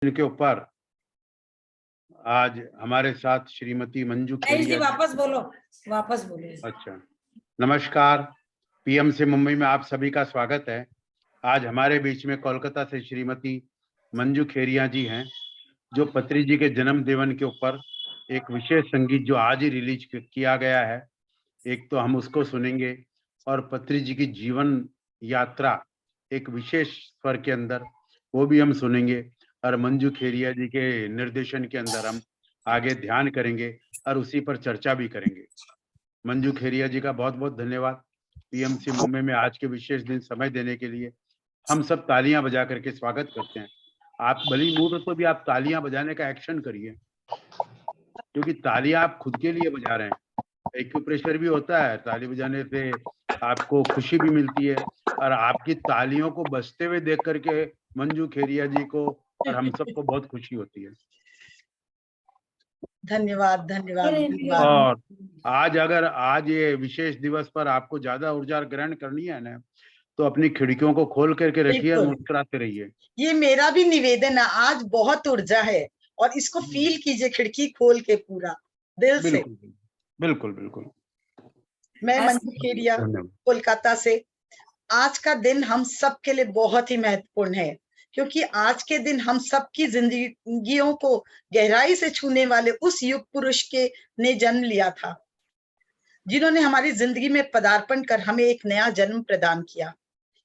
के ऊपर आज हमारे साथ श्रीमती मंजू खेरिया जी। वापस बोलो। अच्छा, नमस्कार। पीएम से मुंबई में आप सभी का स्वागत है। आज हमारे बीच में कोलकाता से श्रीमती मंजू खेरिया जी हैं, जो पत्री जी के जन्म दिवस के ऊपर एक विशेष संगीत जो आज ही रिलीज किया गया है, एक तो हम उसको सुनेंगे और पत्री जी की जीवन यात्रा एक विशेष स्वर के अंदर वो भी हम सुनेंगे, और मंजू खेरिया जी के निर्देशन के अंदर हम आगे ध्यान करेंगे और उसी पर चर्चा भी करेंगे। मंजू खेरिया जी का बहुत बहुत धन्यवाद पीएमसी मुंबई में आज के विशेष दिन समय देने के लिए। हम सब तालियां बजा करके स्वागत करते हैं। आप भली मूड तो भी आप तालियां बजाने का एक्शन करिए, क्योंकि तालियां आप खुद के लिए बजा रहे हैं। एक्यूप्रेशर भी होता है, ताली बजाने से आपको खुशी भी मिलती है, और आपकी तालियों को बजते हुए देख करके मंजू खेरिया जी को और हम सबको बहुत खुशी होती है। धन्यवाद धन्यवाद धन्यवाद। और आज ये विशेष दिवस पर आपको ज्यादा ऊर्जा ग्रहण करनी है ना, तो अपनी खिड़कियों को खोल करके रखिए और मुस्कुराते रहिए। ये मेरा भी निवेदन है, आज बहुत ऊर्जा है और इसको फील कीजिए खिड़की खोल के पूरा दिल से। बिल्कुल बिल्कुल। मैं मंजू खेरिया कोलकाता से। आज का दिन हम सब के लिए बहुत ही महत्वपूर्ण है, क्योंकि आज के दिन हम सबकी जिंदगियों को गहराई से छूने वाले उस युग पुरुष के ने जन्म लिया था, जिन्होंने हमारी जिंदगी में पदार्पण कर हमें एक नया जन्म प्रदान किया।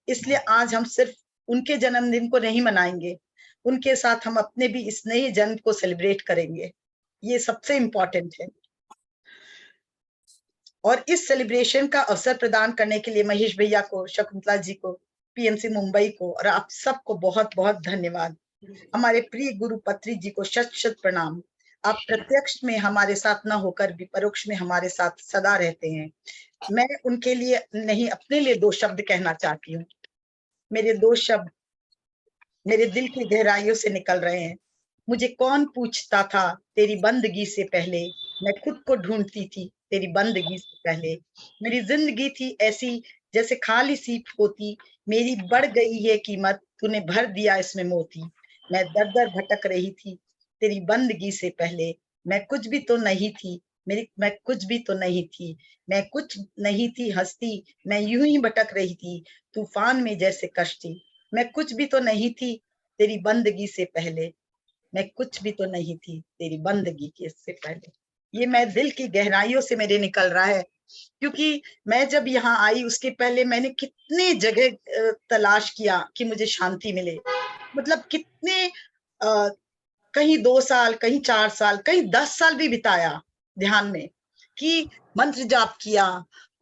इसलिए आज हम सिर्फ उनके जन्मदिन को नहीं मनाएंगे, उनके साथ हम अपने भी इस नए जन्म को सेलिब्रेट करेंगे। ये सबसे इम्पोर्टेंट है। और इस सेलिब्रेशन का अवसर प्रदान करने के लिए महेश भैया को, शकुंतला जी को, पीएमसी मुंबई को और आप सबको बहुत बहुत धन्यवाद। हमारे प्रिय गुरु पत्री जी को शत शत प्रणाम। आप प्रत्यक्ष में हमारे साथ न होकर भी परोक्ष में हमारे साथ सदा रहते हैं। मैं उनके लिए नहीं, अपने लिए दो शब्द कहना चाहती हूँ। मेरे दो शब्द मेरे दिल की गहराइयों से निकल रहे हैं। मुझे कौन पूछता था तेरी बंदगी से पहले, मैं खुद को ढूंढती थी तेरी बंदगी से पहले। मेरी जिंदगी थी ऐसी जैसे खाली सी होती, मेरी बढ़ गई है कीमत, तूने भर दिया इसमें मोती। मैं दर दर भटक रही थी तेरी बंदगी से पहले, मैं कुछ भी तो नहीं थी, मैं कुछ भी तो नहीं थी, मैं कुछ नहीं थी हस्ती, मैं यूं ही भटक रही थी तूफान में जैसे कश्ती। मैं कुछ भी तो नहीं थी तेरी बंदगी से पहले, मैं कुछ भी तो नहीं थी तेरी बंदगी के से पहले। ये मैं दिल की गहराइयों से मेरे निकल रहा है, क्योंकि मैं जब यहाँ आई उसके पहले मैंने कितने जगह तलाश किया कि मुझे शांति मिले। मतलब कितने कहीं 2 साल, कहीं 4 साल, कहीं 10 साल भी बिताया ध्यान में, कि मंत्र जाप किया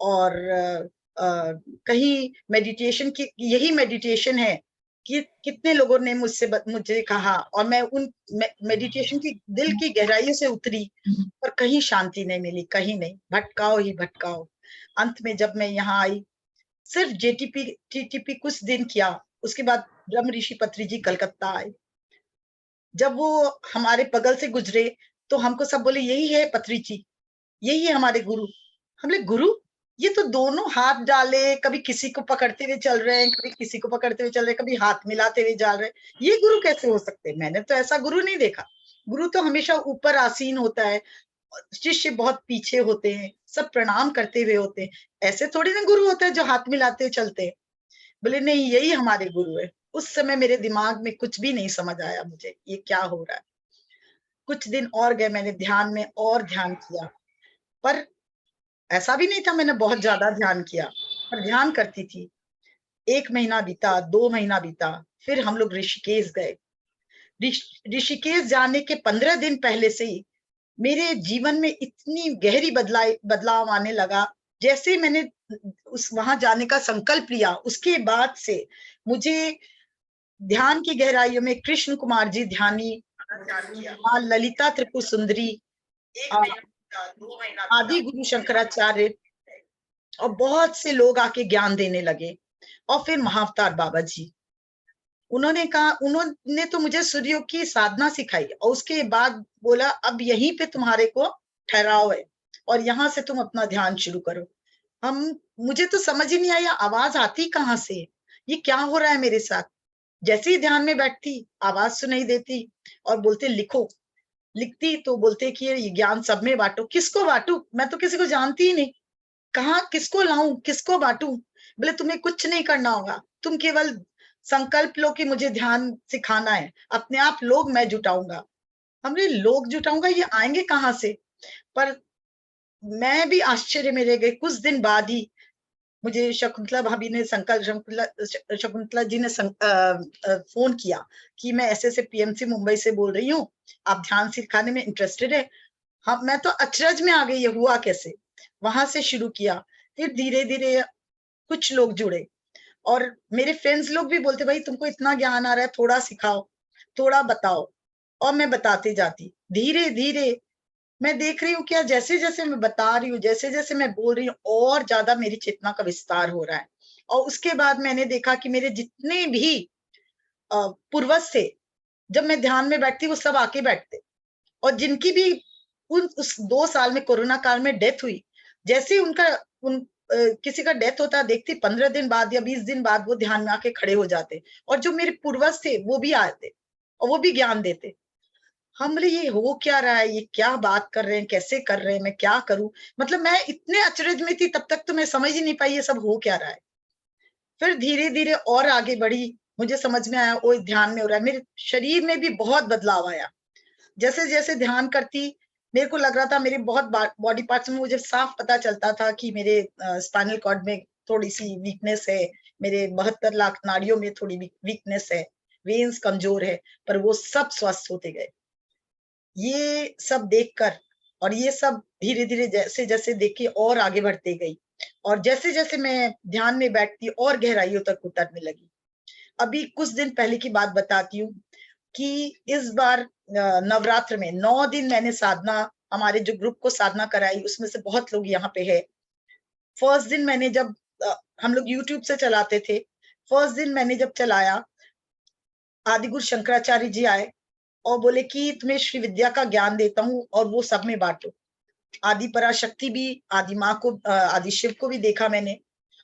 और कहीं मेडिटेशन की, यही मेडिटेशन है कि कितने लोगों ने मुझे कहा, और मैं उन मेडिटेशन की दिल की गहराइयों से उतरी, पर कहीं शांति नहीं मिली, कहीं नहीं, भटकाओ ही भटकाओ। अंत में जब मैं यहाँ आई, सिर्फ टीटीपी कुछ दिन किया, उसके बाद ब्रह्म ऋषि पत्री जी कलकत्ता आए। जब वो हमारे बगल से गुजरे तो हमको सब बोले यही है पत्री जी, यही है हमारे गुरु। हम बोले गुरु? ये तो दोनों हाथ डाले, कभी किसी को पकड़ते हुए चल रहे हैं, कभी किसी को पकड़ते हुए चल रहे हैं, कभी हाथ मिलाते हुए जा रहे हैं, ये गुरु कैसे हो सकते हैं? मैंने तो ऐसा गुरु नहीं देखा। गुरु तो हमेशा ऊपर आसीन होता है, शिष्य बहुत पीछे होते हैं, सब प्रणाम करते हुए होते हैं। ऐसे थोड़ी ना गुरु होते हैं जो हाथ मिलाते चलते हैं। बोले नहीं, यही हमारे गुरु है। उस समय मेरे दिमाग में कुछ भी नहीं समझ आया मुझे ये क्या हो रहा है। कुछ दिन और गए, मैंने ध्यान में और ध्यान किया, पर ऐसा भी नहीं था मैंने बहुत ज्यादा ध्यान किया, पर ध्यान करती थी। 1 महीना बीता, 2 महीना बीता, फिर हम लोग ऋषिकेश गए। ऋषिकेश जाने के 15 दिन पहले से ही मेरे जीवन में इतनी गहरी बदलाव आने लगा। जैसे मैंने उस वहां जाने का संकल्प लिया, उसके बाद से मुझे ध्यान की गहराइयों में कृष्ण कुमार जी ध्यानी, माँ ललिता त्रिपुर सुंदरी, आदि गुरु शंकराचार्य और बहुत से लोग आके ज्ञान देने लगे। और फिर महाअवतार बाबा जी, उन्होंने कहा, उन्होंने तो मुझे सूर्यों की साधना सिखाई और उसके बाद बोला अब यहीं पे तुम्हारे को ठहराव है और यहाँ से तुम अपना ध्यान शुरू करो। मुझे तो समझ ही नहीं आया, आवाज आती कहाँ से, ये क्या हो रहा है मेरे साथ। जैसे ही ध्यान में बैठती, आवाज सुनाई देती और बोलते लिखो। लिखती तो बोलते कि ये ज्ञान सब में बांटो। किसको बांटू? मैं तो किसी को जानती ही नहीं। कहाँ किसको लाऊं, किसको बांटू? बोले तुम्हें कुछ नहीं करना होगा, तुम केवल संकल्प लो कि मुझे ध्यान सिखाना है, अपने आप लोग मैं जुटाऊंगा। हमने लोग जुटाऊंगा, ये आएंगे कहाँ से? पर मैं भी आश्चर्य में रह गई। कुछ दिन बाद ही मुझे शकुंतला भाभी ने शकुंतला जी ने फोन किया कि मैं ऐसे पीएमसी मुंबई से बोल रही हूँ, आप ध्यान सिखाने में इंटरेस्टेड है? हाँ, मैं तो अचरज में आ गई, ये हुआ कैसे? वहां से शुरू किया, फिर धीरे धीरे कुछ लोग जुड़े और मेरे फ्रेंड्स लोग भी बोलते भाई तुमको इतना ज्ञान आ रहा है, थोड़ा सिखाओ, थोड़ा बताओ। और मैं बताती जाती। धीरे धीरे मैं देख रही हूँ क्या, जैसे जैसे मैं बता रही हूँ, जैसे जैसे मैं बोल रही हूँ, और ज्यादा मेरी चेतना का विस्तार हो रहा है। और उसके बाद मैंने देखा कि मेरे जितने भी पूर्वज थे, जब मैं ध्यान में बैठती वो सब आके बैठते। और जिनकी भी उस 2 साल में कोरोना काल में डेथ हुई, जैसे ही उनका किसी का डेथ होता देखती, 15 दिन बाद या 20 दिन बाद वो ध्यान में आके खड़े हो जाते। और जो मेरे पूर्वज थे वो भी आते और वो भी ज्ञान देते। हम बोले ये हो क्या रहा है, ये क्या बात कर रहे हैं, कैसे कर रहे हैं, मैं क्या करूं? मतलब मैं इतने अचरज में थी, तब तक तो मैं समझ ही नहीं पाई ये सब हो क्या रहा है। फिर धीरे धीरे और आगे बढ़ी, मुझे समझ में आया वो ध्यान में हो रहा है। मेरे शरीर में भी बहुत बदलाव आया। जैसे जैसे ध्यान करती, मेरे को लग रहा था मेरे बहुत बॉडी पार्ट्स में मुझे साफ पता चलता था कि मेरे स्पाइनल कॉर्ड में थोड़ी सी वीकनेस है, मेरे 72 लाख नाड़ियों में थोड़ी वीकनेस है, वेन्स कमजोर है, पर वो सब स्वस्थ होते गए। ये सब देखकर और ये सब धीरे धीरे जैसे जैसे देख के और आगे बढ़ते गई। और जैसे जैसे मैं ध्यान में बैठती और गहराइयों तक उतरने लगी। अभी कुछ दिन पहले की बात बताती हूँ कि इस बार नवरात्र में 9 दिन मैंने साधना, हमारे जो ग्रुप को साधना कराई, उसमें से बहुत लोग यहाँ पे है। फर्स्ट दिन मैंने जब हम लोग यूट्यूब से चलाते थे, फर्स्ट दिन मैंने जब चलाया, आदिगुरु शंकराचार्य जी आए और बोले कि तुम्हें श्री विद्या का ज्ञान देता हूँ और वो सब में बांटो। आदि पराशक्ति भी, आदि माँ को, आदि शिव को भी देखा मैंने।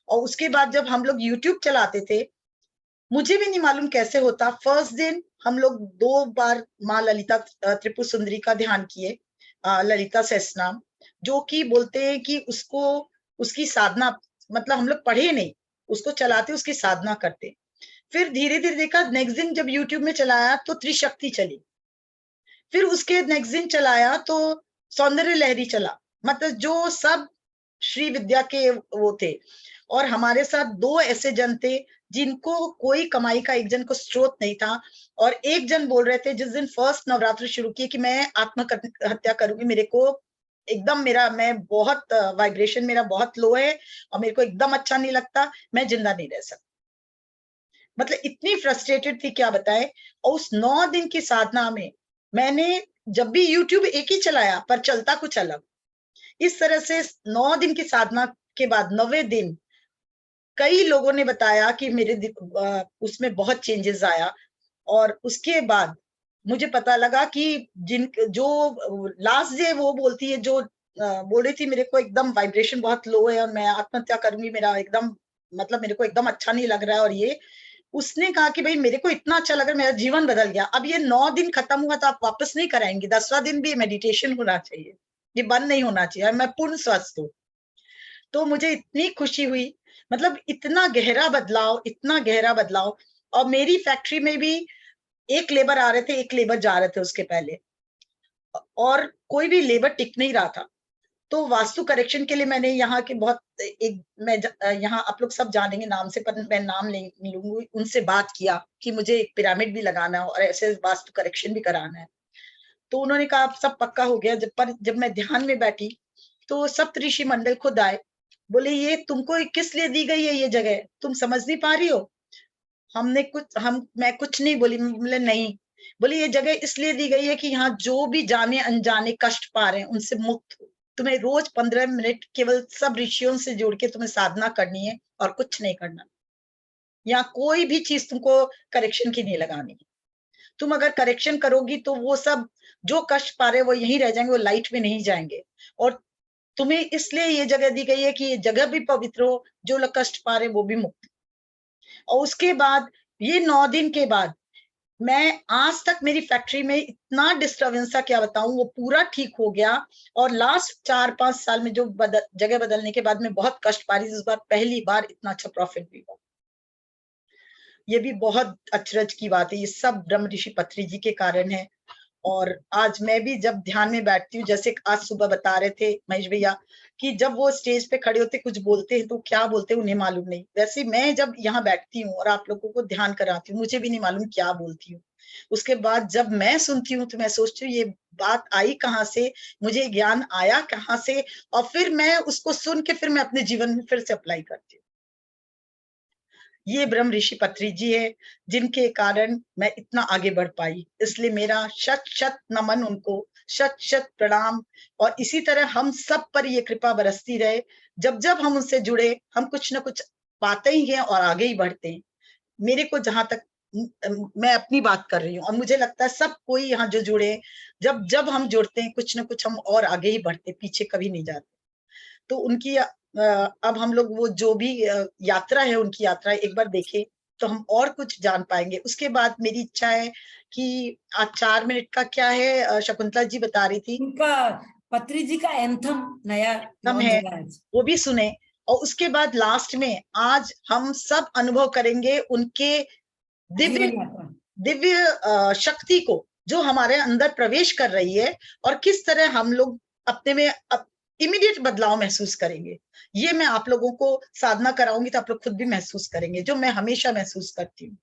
और उसके बाद जब हम लोग यूट्यूब चलाते थे, मुझे भी नहीं मालूम कैसे होता, फर्स्ट दिन हम लोग 2 बार माँ ललिता त्रिपुर सुंदरी का ध्यान किए, ललिता सहस्त्रनाम, जो कि बोलते हैं कि उसको, उसकी साधना, मतलब हम लोग पढ़े नहीं, उसको चलाते उसकी साधना करते। फिर धीरे धीरे देखा, नेक्स्ट दिन जब यूट्यूब में चलाया तो त्रिशक्ति चली। फिर उसके नेक्स्ट दिन चलाया तो सौंदर्य लहरी चला। मतलब जो सब श्री विद्या के वो थे। और हमारे साथ 2 ऐसे जन थे जिनको कोई कमाई का, एक जन को स्रोत नहीं था और एक जन बोल रहे थे जिस दिन फर्स्ट नवरात्र शुरू किए कि मैं आत्महत्या करूंगी, मेरे को एकदम, मैं बहुत वाइब्रेशन मेरा बहुत लो है और मेरे को एकदम अच्छा नहीं लगता, मैं जिंदा नहीं रह सकती। मतलब इतनी फ्रस्ट्रेटेड थी, क्या बताए। और उस 9 दिन की साधना में मैंने जब भी यूट्यूब एक ही चलाया पर चलता कुछ अलग। इस तरह से 9 दिन की साधना के बाद 9वें दिन कई लोगों ने बताया कि मेरे उसमें बहुत चेंजेस आया। और उसके बाद मुझे पता लगा कि जिन जो लास्ट डे वो बोलती है, जो बोल रही थी मेरे को एकदम वाइब्रेशन बहुत लो है और मैं आत्महत्या करूंगी, मेरा एकदम, मतलब मेरे को एकदम अच्छा नहीं लग रहा है, और ये उसने कहा कि भाई मेरे को इतना अच्छा लग रहा है, मेरा जीवन बदल गया। अब ये 9 दिन खत्म हुआ तो आप वापस नहीं कराएंगे, 10वां दिन भी मेडिटेशन होना चाहिए, ये बंद नहीं होना चाहिए, मैं पूर्ण स्वस्थ हूँ। तो मुझे इतनी खुशी हुई, मतलब इतना गहरा बदलाव, इतना गहरा बदलाव। और मेरी फैक्ट्री में भी एक लेबर आ रहे थे, एक लेबर जा रहे थे उसके पहले, और कोई भी लेबर टिक नहीं रहा था। तो वास्तु करेक्शन के लिए मैंने यहाँ के बहुत एक, मैं यहाँ आप लोग सब जानेंगे नाम से, पर मैं नाम नहीं लूंगी, उनसे बात किया कि मुझे एक पिरामिड भी लगाना है और ऐसे वास्तु करेक्शन भी कराना है। तो उन्होंने कहा सब पक्का हो गया। जब मैं ध्यान में बैठी तो सप्तऋषि मंडल खुद आए, बोले ये तुमको किस लिए दी गई है ये जगह, तुम समझ नहीं पा रही हो? मैं कुछ नहीं बोली, बोले नहीं। बोले ये जगह इसलिए दी गई है कि यहाँ जो भी जाने अनजाने कष्ट पा रहे हैं उनसे मुक्त हो। तुम्हें रोज 15 मिनट केवल सब ऋषियों से जोड़ के तुम्हें साधना करनी है और कुछ नहीं करना। यहाँ कोई भी चीज तुमको करेक्शन की नहीं लगानी है। तुम अगर करेक्शन करोगी तो वो सब जो कष्ट पा रहे वो यहीं रह जाएंगे, वो लाइट में नहीं जाएंगे। और तुम्हें इसलिए ये जगह दी गई है कि ये जगह भी पवित्र हो, जो लोग कष्ट पा रहे वो भी मुक्त। और उसके बाद ये 9 दिन के बाद मैं आज तक मेरी फैक्ट्री में इतना डिस्टर्बेंस था, क्या बताऊं, वो पूरा ठीक हो गया। और लास्ट 4-5 साल में जो जगह बदलने के बाद मैं बहुत कष्ट पा रही थी, इस बार पहली बार इतना अच्छा प्रॉफिट भी हुआ। ये भी बहुत अचरज की बात है, ये सब ब्रह्म ऋषि पत्री जी के कारण है। और आज मैं भी जब ध्यान में बैठती हूँ, जैसे आज सुबह बता रहे थे महेश भैया कि जब वो स्टेज पे खड़े होते कुछ बोलते हैं तो क्या बोलते हैं उन्हें मालूम नहीं, वैसे मैं जब यहाँ बैठती हूँ और आप लोगों को ध्यान कराती हूँ, मुझे भी नहीं मालूम क्या बोलती हूँ। उसके बाद जब मैं सुनती हूँ तो मैं सोचती हूँ ये बात आई कहाँ से, मुझे ज्ञान आया कहाँ से, और फिर मैं उसको सुन के फिर मैं अपने जीवन में फिर से अप्लाई करती हूँ। ये ब्रह्म ऋषि पत्री जी है जिनके कारण मैं इतना आगे बढ़ पाई, इसलिए मेरा शत शत नमन उनको, शत शत प्रणाम। और इसी तरह हम सब पर ये कृपा बरसती रहे, जब जब हम उनसे जुड़े हम कुछ ना कुछ पाते ही हैं और आगे ही बढ़ते हैं। मेरे को जहां तक मैं अपनी बात कर रही हूँ, और मुझे लगता है सब कोई यहाँ जो जुड़े, जब जब हम जुड़ते हैं कुछ ना कुछ हम और आगे ही बढ़ते, पीछे कभी नहीं जाते। तो उनकी अब हम लोग वो जो भी यात्रा है, उनकी यात्रा एक बार देखें तो हम और कुछ जान पाएंगे। उसके बाद मेरी इच्छा है कि आज 4 मिनट का क्या है, शकुंतला जी बता रही थी, उनका पत्री जी का एंथम नया हम लॉन्च है हुआ है आज। वो भी सुने। और उसके बाद लास्ट में आज हम सब अनुभव करेंगे उनके दिव्य जीवन यात्रा। दिव्य शक्ति को जो हमारे अंदर प्रवेश कर रही है, और किस तरह हम लोग अपने में इमीडिएट बदलाव महसूस करेंगे। ये मैं आप लोगों को साधना कराऊंगी तो आप लोग खुद भी महसूस करेंगे, जो मैं हमेशा महसूस करती हूँ।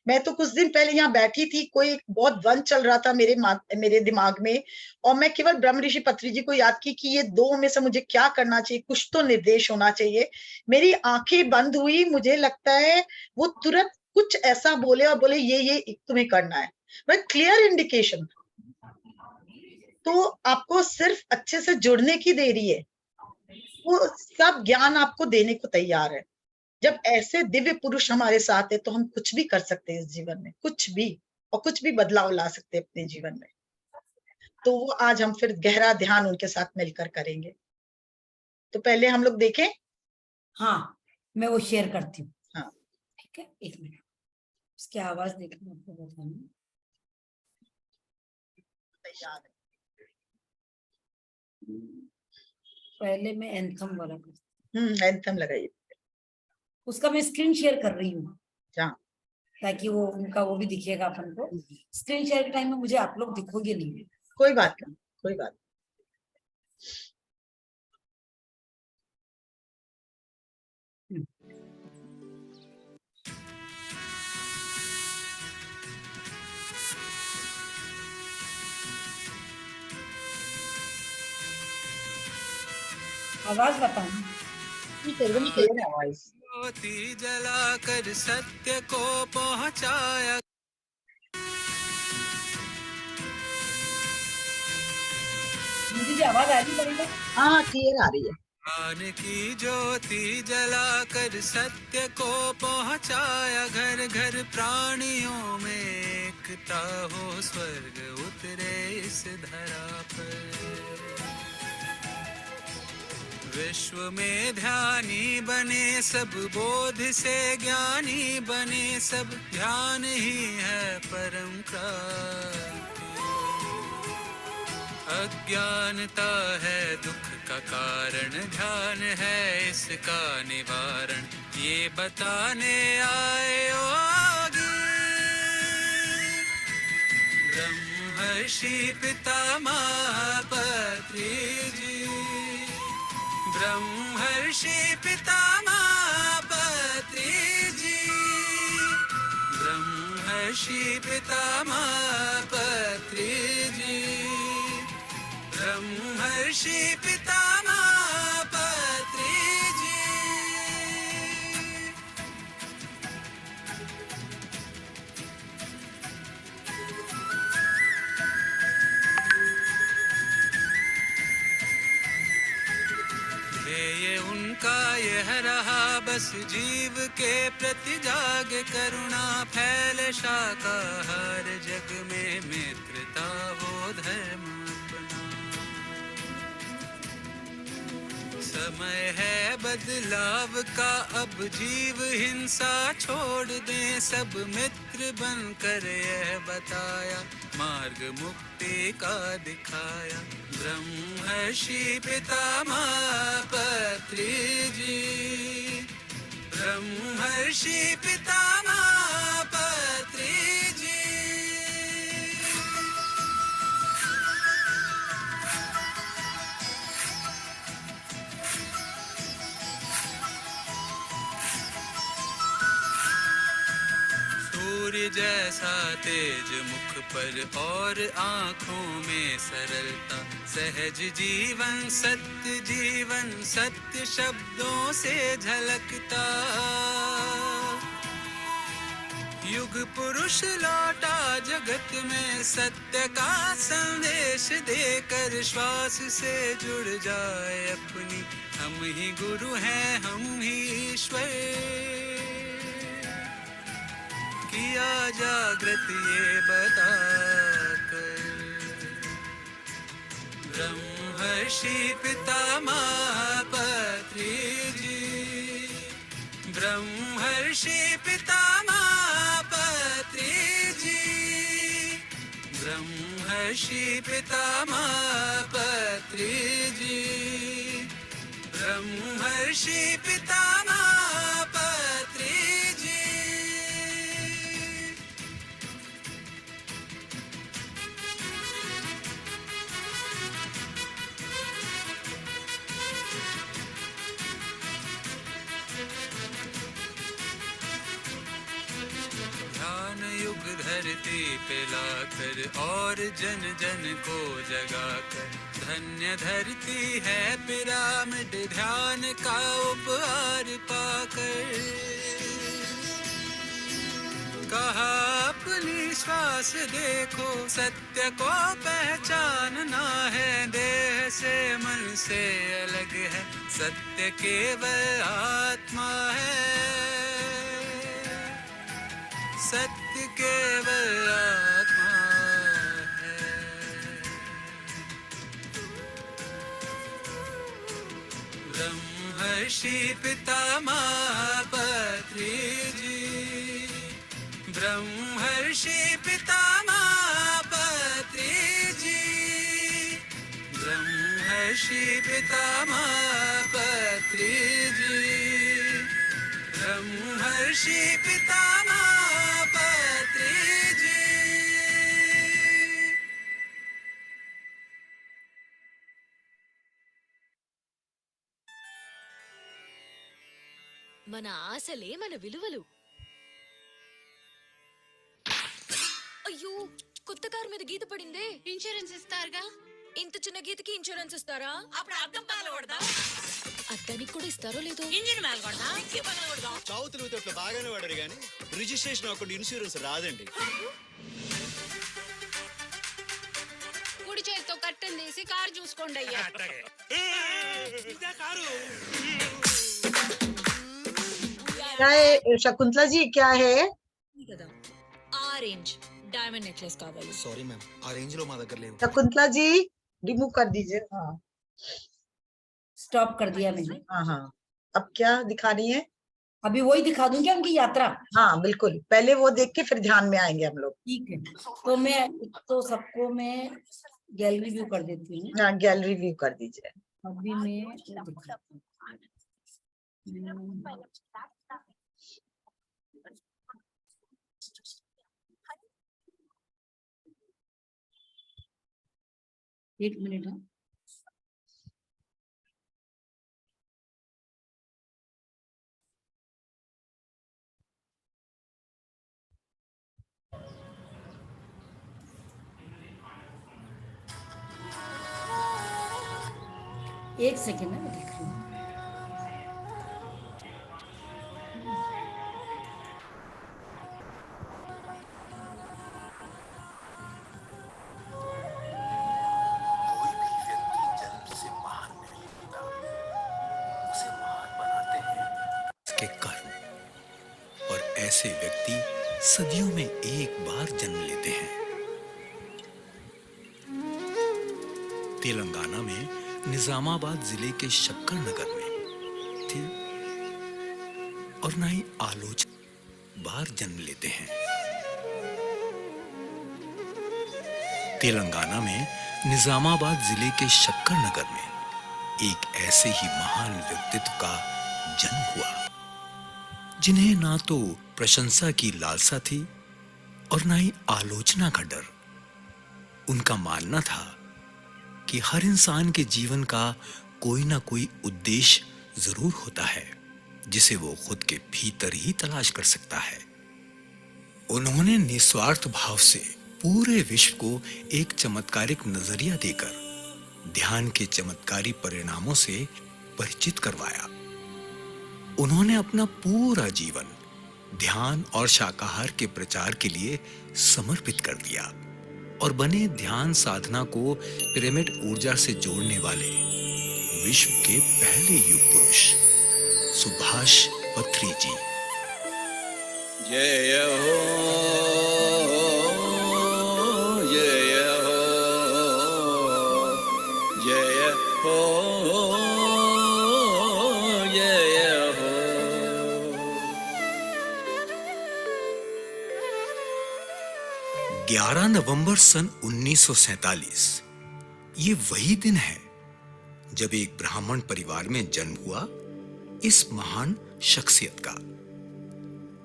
मैं तो कुछ दिन पहले यहाँ बैठी थी, कोई बहुत द्वंद चल रहा था मेरे दिमाग में, और मैं केवल ब्रह्म ऋषि पत्री जी को याद की कि ये दो में से मुझे क्या करना चाहिए, कुछ तो निर्देश होना चाहिए। मेरी आंखें बंद हुई, मुझे लगता है वो तुरंत कुछ ऐसा बोले और बोले ये तुम्हें करना है, बट क्लियर इंडिकेशन। तो आपको सिर्फ अच्छे से जुड़ने की देरी है, वो सब ज्ञान आपको देने को तैयार है। जब ऐसे दिव्य पुरुष हमारे साथ है तो हम कुछ भी कर सकते हैं इस जीवन में, कुछ भी, और कुछ भी बदलाव ला सकते हैं अपने जीवन में। तो वो आज हम फिर गहरा ध्यान उनके साथ मिलकर करेंगे। तो पहले हम लोग देखें। हाँ, मैं वो शेयर करती हूँ। हाँ, ठीक है, एक मिनट, उसकी आवाज देखना आपको बताना। तैयार है। पहले मैं एंथम वाला करती एंथम लगाइए। उसका मैं स्क्रीन शेयर कर रही हूँ हाँ, ताकि वो उनका वो भी दिखेगा अपन को। स्क्रीन शेयर के टाइम में मुझे आप लोग दिखोगे नहीं। कोई बात नहीं, कोई बात नहीं। आवाज बताऊं? क्लियर है आवाज। ज्योति जलाकर सत्य को पहुंचाया, मुझे भी आवाज आ रही पड़ेगा। हाँ, क्लियर आ रही है। ज्ञान की ज्योति जलाकर सत्य को पहुंचाया, घर घर प्राणियों में एकता हो, स्वर्ग उतरे इस धरा पर। विश्व में ध्यानी बने सब, बोध से ज्ञानी बने सब, ध्यान ही है परम क्रांति। अज्ञानता है दुख का कारण, ध्यान है इसका निवारण, ये बताने आए योगी। ब्रह्मर्षि पितामह पत्री जी, ब्रह्मर्षि पितामह पत्री जी, ब्रह्मर्षि पितामह पत्री जी, ब्रह्मर्षि पितामह पत्री जी। ध्येय उनका यह रहा बस, जीव के प्रति जागे करुणा, फैले शाकाहार जग में, मित्रता हो धर्म अपना। समय है बदलाव का अब जीव हिंसा छोड़ दें, सब मित्र बनकर यह बताया, मार्ग मुक्ति का दिखाया। ब्रह्मर्षि पितामह पत्री जी, ब्रह्मर्षि पितामह पत्री जी। सूर्य जैसा तेज मुख पर और आँखों में सरलता, सहज जीवन सत्य शब्दों से झलकता। युग पुरुष लौटा जगत में सत्य का संदेश देकर, श्वास से जुड़ जाए अपनी, हम ही गुरु हैं हम ही ईश्वर, किया जागृत ये बताकर। ब्रह्मर्षि पितामह पत्री जी, ब्रह्मर्षि पितामह पत्री जी, ब्रह्मर्षि पितामह पत्री जी, ब्रह्मर्षि पितामह पत्री जी। ध्यान युग धरती पे लाकर और जन जन को जगाकर, धन्य धरती है पिरामिड ध्यान का उपहार पाकर। कहा अपनी श्वास देखो, सत्य को पहचानना है, देह से मन से अलग है, सत्य केवल आत्मा है, सत्य केवल आत्मा है। ब्रह्मर्षि पितामह पत्री जी, ब्रह्मर्षि पितामह पत्री जी, ब्रह्मर्षि पितामह पत्री जी, ब्रह्मर्षि पितामह पत्री जी। మన ఆశలే మన విలువలు. అయ్యో, కొత్త కారు మీద గీత పడిందే. ఇన్సూరెన్స్ ఇస్తారుగా. ఇంత చిన్న గీతకి ఇన్సూరెన్స్ ఇస్తారా? అప్పుడు అద్దం పగలకూడదా? అద్దానికి కూడా ఇస్తారో లేదో. ఇంజిన్ పగలకూడదా? ఇంకి పగలకూడదా? చావు తిరుగుతట్లు బాగానే వాడారు కానీ రిజిస్ట్రేషన్ అకౌంట్ ఇన్సూరెన్స్ రాదండి. కుడి చేతితో కట్టం తీసి కారు చూసుకోండి అయ్యా. क्या है शकुंतला जी, क्या है? కదా ఆరెంజ్ డైమండ్ నెక్లెస్ కావాలి. సారీ మ్యామ్, ఆ రేంజ్ లో మా దగ్గర లేవు. शकुंतला जी रिमूव कर दीजिए। हाँ स्टॉप कर दिया मैंने। हाँ हाँ, अब क्या दिखा रही है? अभी वही दिखा दूंगी उनकी यात्रा। हाँ बिल्कुल, पहले वो देख के फिर ध्यान में आएंगे हम लोग। ठीक है, तो सबको मैं गैलरी व्यू कर देती हूँ। हाँ, गैलरी व्यू कर दीजिए। अभी मैं वो दिखाती हूँ। एक मिनट है। एक सेकेंड है, मैं देख रही हूँ। कोई भी व्यक्ति जन्म से महान नहीं होता, उसे महान बनाते हैं उसके कर्म। और ऐसे व्यक्ति सदियों में एक बार जन्म लेते हैं। तेलंगाना में निजामाबाद जिले के शक्कर नगर में थे और ना ही आलोचना बार जन्म लेते हैं। तेलंगाना में निजामाबाद जिले के शक्कर नगर में एक ऐसे ही महान व्यक्तित्व का जन्म हुआ, जिन्हें ना तो प्रशंसा की लालसा थी और ना ही आलोचना का डर। उनका मानना था कि हर इंसान के जीवन का कोई ना कोई उद्देश्य जरूर होता है, जिसे वो खुद के भीतर ही तलाश कर सकता है। उन्होंने निस्वार्थ भाव से पूरे विश्व को एक चमत्कारिक नजरिया देकर ध्यान के चमत्कारी परिणामों से परिचित करवाया। उन्होंने अपना पूरा जीवन ध्यान और शाकाहार के प्रचार के लिए समर्पित कर दिया और बने ध्यान साधना को पिरामिड ऊर्जा से जोड़ने वाले विश्व के पहले युग पुरुष सुभाष पत्री जी। जय हो, जय हो, जय हो, जय हो। 11 नवंबर सन 1947 ये वही दिन है जब एक ब्राह्मण परिवार में जन्म हुआ इस महान शख्सियत का।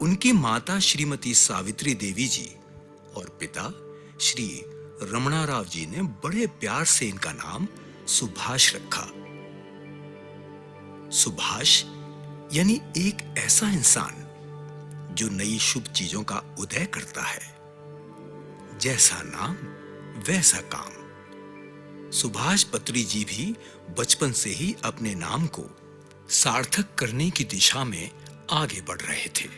उनकी माता श्रीमती सावित्री देवी जी और पिता श्री रमणा राव जी ने बड़े प्यार से इनका नाम सुभाष रखा। सुभाष यानी एक ऐसा इंसान जो नई शुभ चीजों का उदय करता है। जैसा नाम वैसा काम। सुभाष पत्री जी भी बचपन से ही अपने नाम को सार्थक करने की दिशा में आगे बढ़ रहे थे।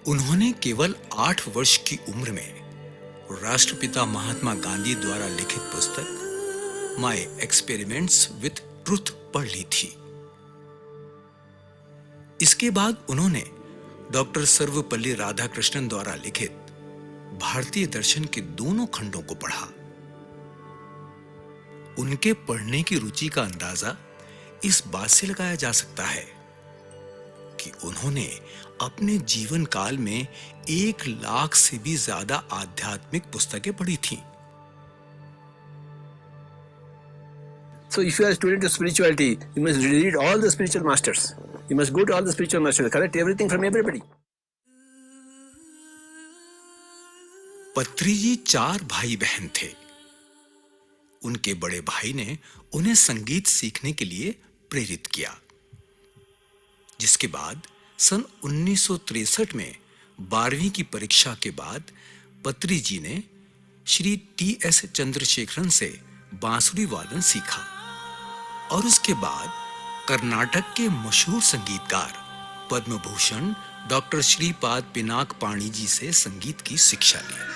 उन्होंने केवल 8 वर्ष की उम्र में राष्ट्रपिता महात्मा गांधी द्वारा लिखित पुस्तक माय एक्सपेरिमेंट्स विथ ट्रुथ पढ़ ली थी। इसके बाद उन्होंने डॉक्टर सर्वपल्ली राधाकृष्णन द्वारा लिखित भारतीय दर्शन के दोनों खंडों को पढ़ा। उनके पढ़ने की रुचि का अंदाजा इस बात से लगाया जा सकता है कि उन्होंने अपने जीवन काल में 1 लाख से भी ज्यादा आध्यात्मिक पुस्तकें पढ़ी थीं। So if you are a student of spirituality, you must read all the spiritual masters. You must go to all the spiritual masters, collect everything from everybody. पत्री जी 4 भाई बहन थे। उनके बड़े भाई ने उन्हें संगीत सीखने के लिए प्रेरित किया, जिसके बाद सन 1963 में 12वीं की परीक्षा के बाद पत्री जी ने श्री T.S. चंद्रशेखरन से बांसुरी वादन सीखा और उसके बाद कर्नाटक के मशहूर संगीतकार पद्म भूषण डॉक्टर श्रीपाद पिनाक पाणी जी से संगीत की शिक्षा ली।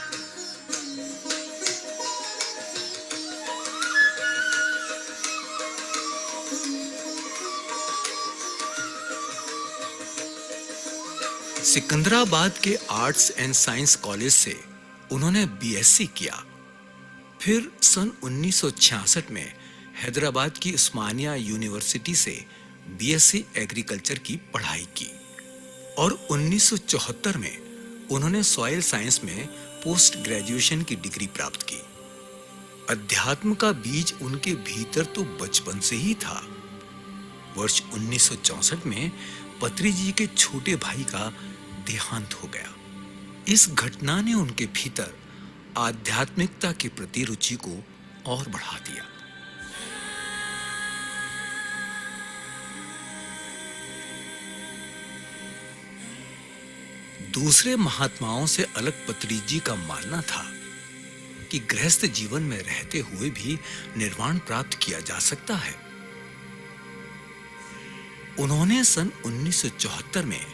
सिकंदराबाद के आर्ट्स एंड साइंस कॉलेज से उन्होंने बीएससी किया। फिर सन 1966 में हैदराबाद की उस्मानिया यूनिवर्सिटी से बीएससी एग्रीकल्चर की पढ़ाई की और 1974 में उन्होंने सॉइल साइंस में पोस्ट ग्रेजुएशन की डिग्री प्राप्त की। अध्यात्म का बीज उनके भीतर तो बचपन से ही था। वर्ष 1964 में पत्री जी के छोटे भाई का देहांत हो गया। इस घटना ने उनके भीतर आध्यात्मिकता के प्रति रुचि को और बढ़ा दिया। दूसरे महात्माओं से अलग पत्री जी का मानना था कि गृहस्थ जीवन में रहते हुए भी निर्वाण प्राप्त किया जा सकता है। उन्होंने सन 1974 में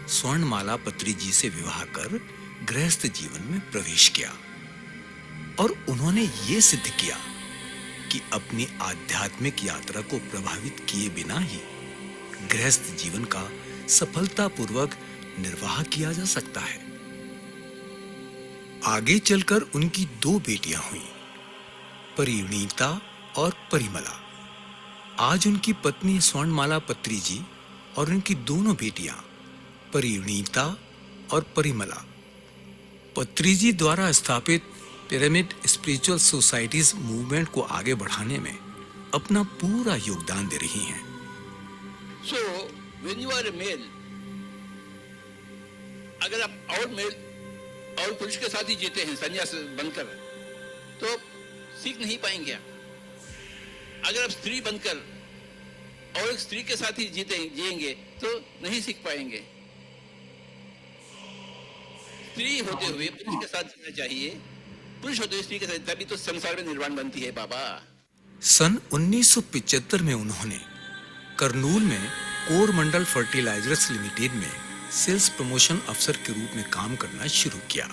स्वर्णमाला पत्री जी से विवाह कर गृहस्थ जीवन में प्रवेश किया और उन्होंने ये सिद्ध किया कि अपनी आध्यात्मिक यात्रा को प्रभावित किए बिना ही गृहस्थ जीवन का सफलतापूर्वक निर्वाह किया जा सकता है। आगे चलकर उनकी 2 बेटियां हुई, परिणीता और परिमला। आज उनकी पत्नी स्वर्णमाला पत्री जी और उनकी दोनों बेटियां परिणीता और परिमला पत्रीजी द्वारा स्थापित पिरामिड स्पिरिचुअल सोसाइटीज मूवमेंट को आगे बढ़ाने में अपना पूरा योगदान दे रही हैं। So, when you are a male, अगर आप और पुरुष के साथ ही जीते हैं संन्यास बनकर, तो सीख नहीं पाएंगे आप। अगर आप स्त्री बनकर और एक स्त्री के साथ ही जिएंगे तो नहीं सीख पाएंगे। स्त्री होते हुए पुरुष के साथ जीना चाहिए, पुरुष होते हुए स्त्री के साथ, तभी तो संसार में निर्वाण बनती है बाबा। सन 1975 में उन्होंने करनूल में कोरमंडल फर्टिलाइजर्स लिमिटेड में सेल्स प्रमोशन अफसर के रूप में काम करना शुरू किया,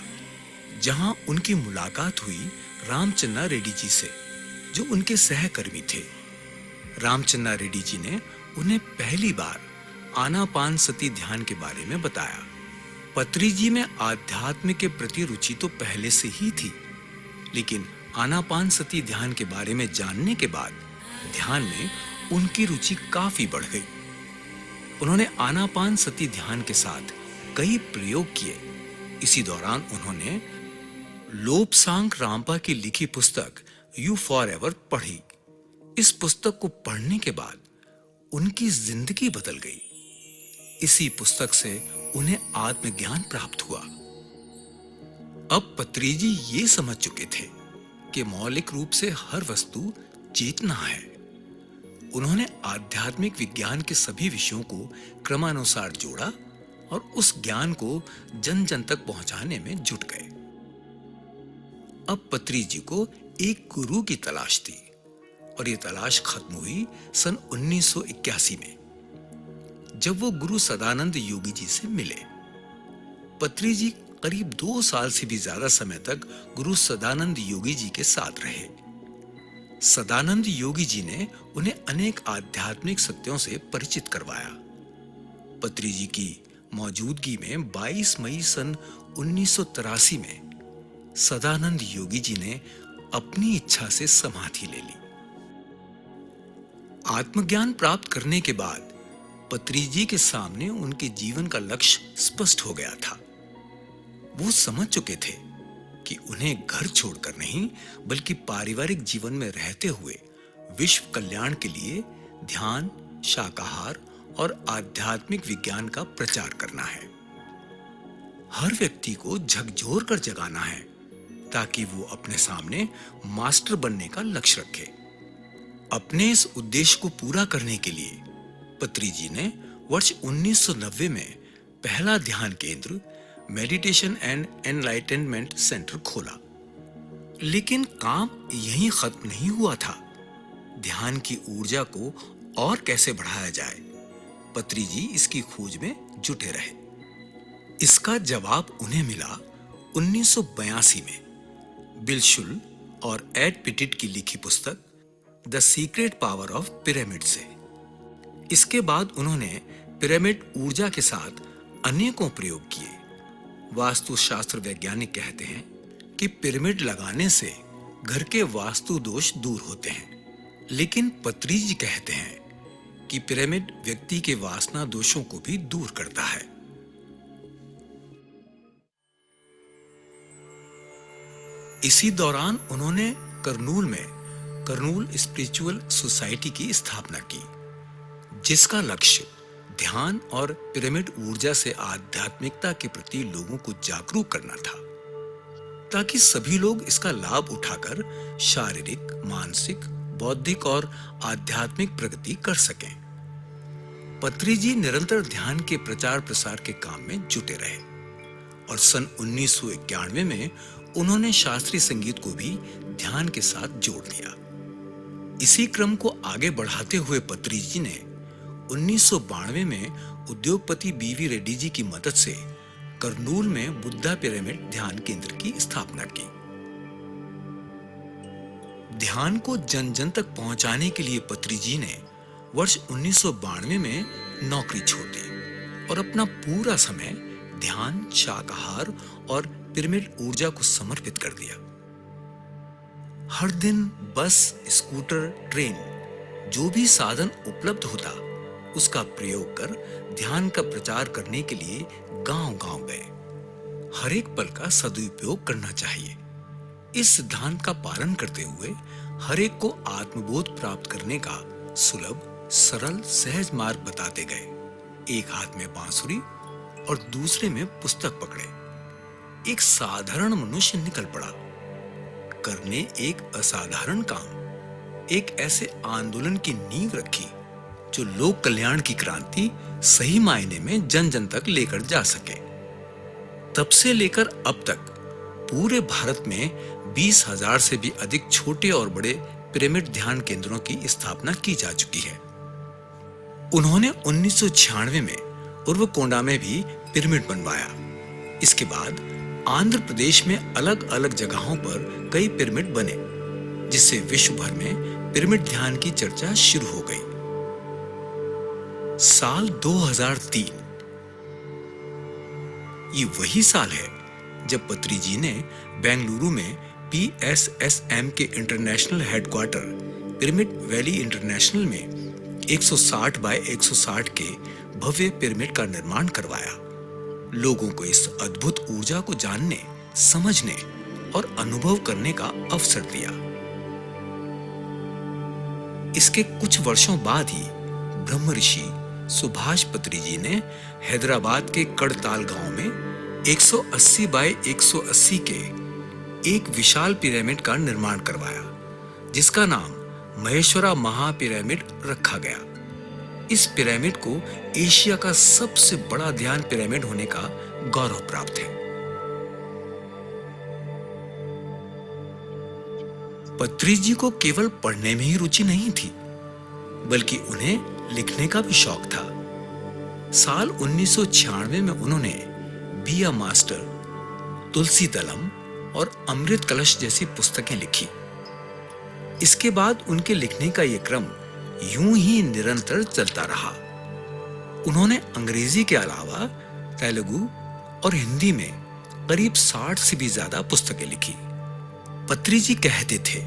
जहां उनकी मुलाकात हुई रामचन्ना रेड्डी जी से, जो उनके सहकर्मी थे। रामचन्ना रेड्डी जी ने उन्हें पहली बार आनापानसती ध्यान के बारे में बताया। पत्रीजी में आध्यात्म के प्रति रुचि तो पहले से ही थी, लेकिन आनापानसती ध्यान के बारे में जानने के बाद ध्यान में उनकी रुचि काफी बढ़ गई। उन्होंने आनापानसती ध्यान के साथ कई प्रयोग किए। इसी दौरान उन्होंने लोब्सांग रामपा की लिखी पुस्तक यू फॉर एवर पढ़ी। इस पुस्तक को पढ़ने के बाद उनकी जिंदगी बदल गई। इसी पुस्तक से उन्हें आत्मज्ञान प्राप्त हुआ। अब पत्रीजी ये समझ चुके थे कि मौलिक रूप से हर वस्तु चेतना है। उन्होंने आध्यात्मिक विज्ञान के सभी विषयों को क्रमानुसार जोड़ा और उस ज्ञान को जन जन तक पहुंचाने में जुट गए। अब पत्रीजी को एक गुरु की तलाश थी और ये तलाश खत्म हुई सन 1981 में, जब वो गुरु सदानंद योगी जी से मिले। पत्रीजी करीब 2 साल से भी ज्यादा समय तक गुरु सदानंद योगी जी के साथ रहे। सदानंद योगी जी ने उन्हें अनेक आध्यात्मिक सत्यों से परिचित करवाया। पत्रीजी की मौजूदगी में 22 मई सन 1983 में सदानंद योगी जी ने अपनी इच्छा से समाधि ले ली। आत्मज्ञान प्राप्त करने के बाद पत्रीजी के सामने उनके जीवन का लक्ष्य स्पष्ट हो गया था। वो समझ चुके थे कि उन्हें घर छोड़कर नहीं, बल्कि पारिवारिक जीवन में रहते हुए विश्व कल्याण के लिए ध्यान, शाकाहार और आध्यात्मिक विज्ञान का प्रचार करना है। हर व्यक्ति को झकझोर कर जगाना है ताकि वो अपने सामने मास्टर बनने का लक्ष्य रखे। अपने इस उद्देश्य को पूरा करने के लिए पत्रीजी ने वर्ष 1990 में पहला ध्यान केंद्र मेडिटेशन एंड एनलाइटनमेंट सेंटर खोला। लेकिन काम यहीं खत्म नहीं हुआ था। ध्यान की ऊर्जा को और कैसे बढ़ाया जाए, पत्रीजी इसकी खोज में जुटे रहे। इसका जवाब उन्हें मिला 1982 में बिल शुल और एड पिटिट की लिखी पुस्तक the secret power of pyramid से। इसके बाद उन्होंने पिरामिड ऊर्जा के साथ अनेकों प्रयोग किए। वास्तुशास्त्र वैज्ञानिक कहते हैं कि पिरामिड लगाने से घर के वास्तु दोष दूर होते हैं, लेकिन पत्रीजी कहते हैं कि पिरामिड व्यक्ति के वासना दोषों को भी दूर करता है। इसी दौरान उन्होंने करनूल में करनूल स्पिरिचुअल सोसाइटी की स्थापना की, जिसका लक्ष्य ध्यान और पिरामिड ऊर्जा से आध्यात्मिकता के प्रति लोगों को जागरूक करना था, ताकि सभी लोग इसका लाभ उठाकर शारीरिक, मानसिक, बौद्धिक और आध्यात्मिक प्रगति कर सकें। पत्रीजी निरंतर ध्यान के प्रचार प्रसार के काम में जुटे रहे और सन 1991 में उन्होंने शास्त्रीय संगीत को भी ध्यान के साथ जोड़ दिया। इसी क्रम को आगे बढ़ाते हुए पत्रीजी ने 1992 में उद्योगपति बीवी रेड्डी जी की मदद से करनूल में बुद्धा पिरामिड ध्यान केंद्र की स्थापना की। ध्यान को जन जन तक पहुंचाने के लिए पत्रीजी ने वर्ष 1992 में नौकरी छोड़ दी और अपना पूरा समय ध्यान, शाकाहार और पिरामिड ऊर्जा को समर्पित कर दिया। हर दिन बस, स्कूटर, ट्रेन, जो भी साधन उपलब्ध होता उसका प्रयोग कर ध्यान का प्रचार करने के लिए गांव-गांव गए। हर एक पल का सदुपयोग करना चाहिए। इस सिद्धांत का पालन करते हुए हर एक को आत्मबोध प्राप्त करने का सुलभ, सरल, सहज मार्ग बताते गए। एक हाथ में बांसुरी और दूसरे में पुस्तक पकड़े एक साधारण मनुष्य निकल पड़ा करने एक असाधारण काम। एक ऐसे आंदोलन की नींव रखी जो लोक कल्याण की क्रांति सही मायने में जन जन तक लेकर जा सके। तब से लेकर अब तक पूरे भारत में 20,000 से भी अधिक छोटे और बड़े पिरामिड ध्यान केंद्रों की स्थापना की जा चुकी है। उन्होंने 1996 में उर्वकोंडा में भी पिरामिड बनवाया। इसके बाद आंध्र प्रदेश में अलग अलग जगहों पर कई पिरामिड बने, जिससे विश्व भर में पिरामिड ध्यान की चर्चा शुरू हो गई। साल 2003 ये वही साल है जब पत्री जी ने बेंगलुरु में PSSM के international headquarter pyramid valley international में 160 बाय 160 के भव्य पिरामिड का निर्माण करवाया। लोगों को इस अद्भुत ऊर्जा को जानने, समझने और अनुभव करने का अवसर दिया। इसके कुछ वर्षों बाद ही ब्रह्म ऋषि सुभाष पत्री जी ने हैदराबाद के कड़ताल गांव में 180 बाय 180 के एक विशाल पिरामिड का निर्माण करवाया, जिसका नाम महेश्वरा महापिरामिड रखा गया। इस पिरामिड को एशिया का सबसे बड़ा ध्यान पिरामिड होने का गौरव प्राप्त है। पत्री जी को केवल पढ़ने में ही रुचि नहीं थी, बल्कि उन्हें लिखने का भी शौक था। साल 1996 में उन्होंने बिया मास्टर, तुलसी दलम और अमृत कलश जैसी पुस्तकें लिखी। इसके बाद उनके लिखने का यह क्रम यूं ही निरंतर चलता रहा। उन्होंने अंग्रेजी के अलावा तेलुगु और हिंदी में करीब 60 से भी ज्यादा पुस्तकें लिखी। पत्री जी कहते थे,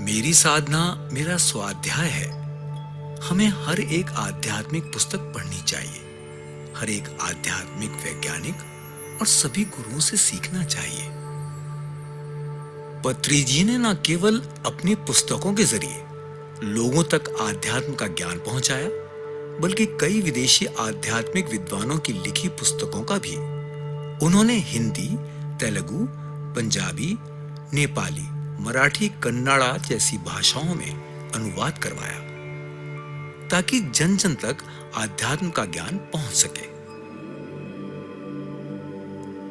मेरी साधना मेरा स्वाध्याय है। हमें हर एक आध्यात्मिक पुस्तक पढ़नी चाहिए, हर एक आध्यात्मिक वैज्ञानिक और सभी गुरुओं से सीखना चाहिए। पत्री जी ने न केवल अपनी पुस्तकों के जरिए लोगों तक आध्यात्म का ज्ञान पहुंचाया, बल्कि कई विदेशी आध्यात्मिक विद्वानों की लिखी पुस्तकों का भी उन्होंने हिंदी, तेलुगु, पंजाबी, नेपाली, मराठी, कन्नड़ा जैसी भाषाओं में अनुवाद करवाया, ताकि जन जन तक आध्यात्म का ज्ञान पहुंच सके।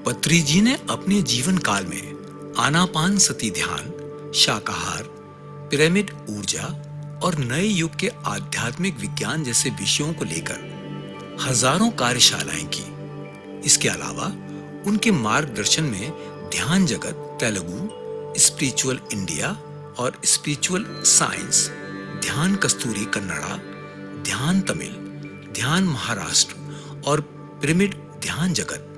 पत्री जी ने अपने जीवन काल में आनापान सती ध्यान, शाकाहार, पिरामिड ऊर्जा और नए युग के आध्यात्मिक विज्ञान जैसे विषयों को लेकर हजारों कार्यशालाएं की। इसके अलावा उनके मार्गदर्शन में ध्यान जगत तेलुगु, स्पिरिचुअल इंडिया और स्पिरिचुअल साइंस, ध्यान कस्तूरी कन्नड़ा, ध्यान तमिल, ध्यान महाराष्ट्र और पिरामिड ध्यान जगत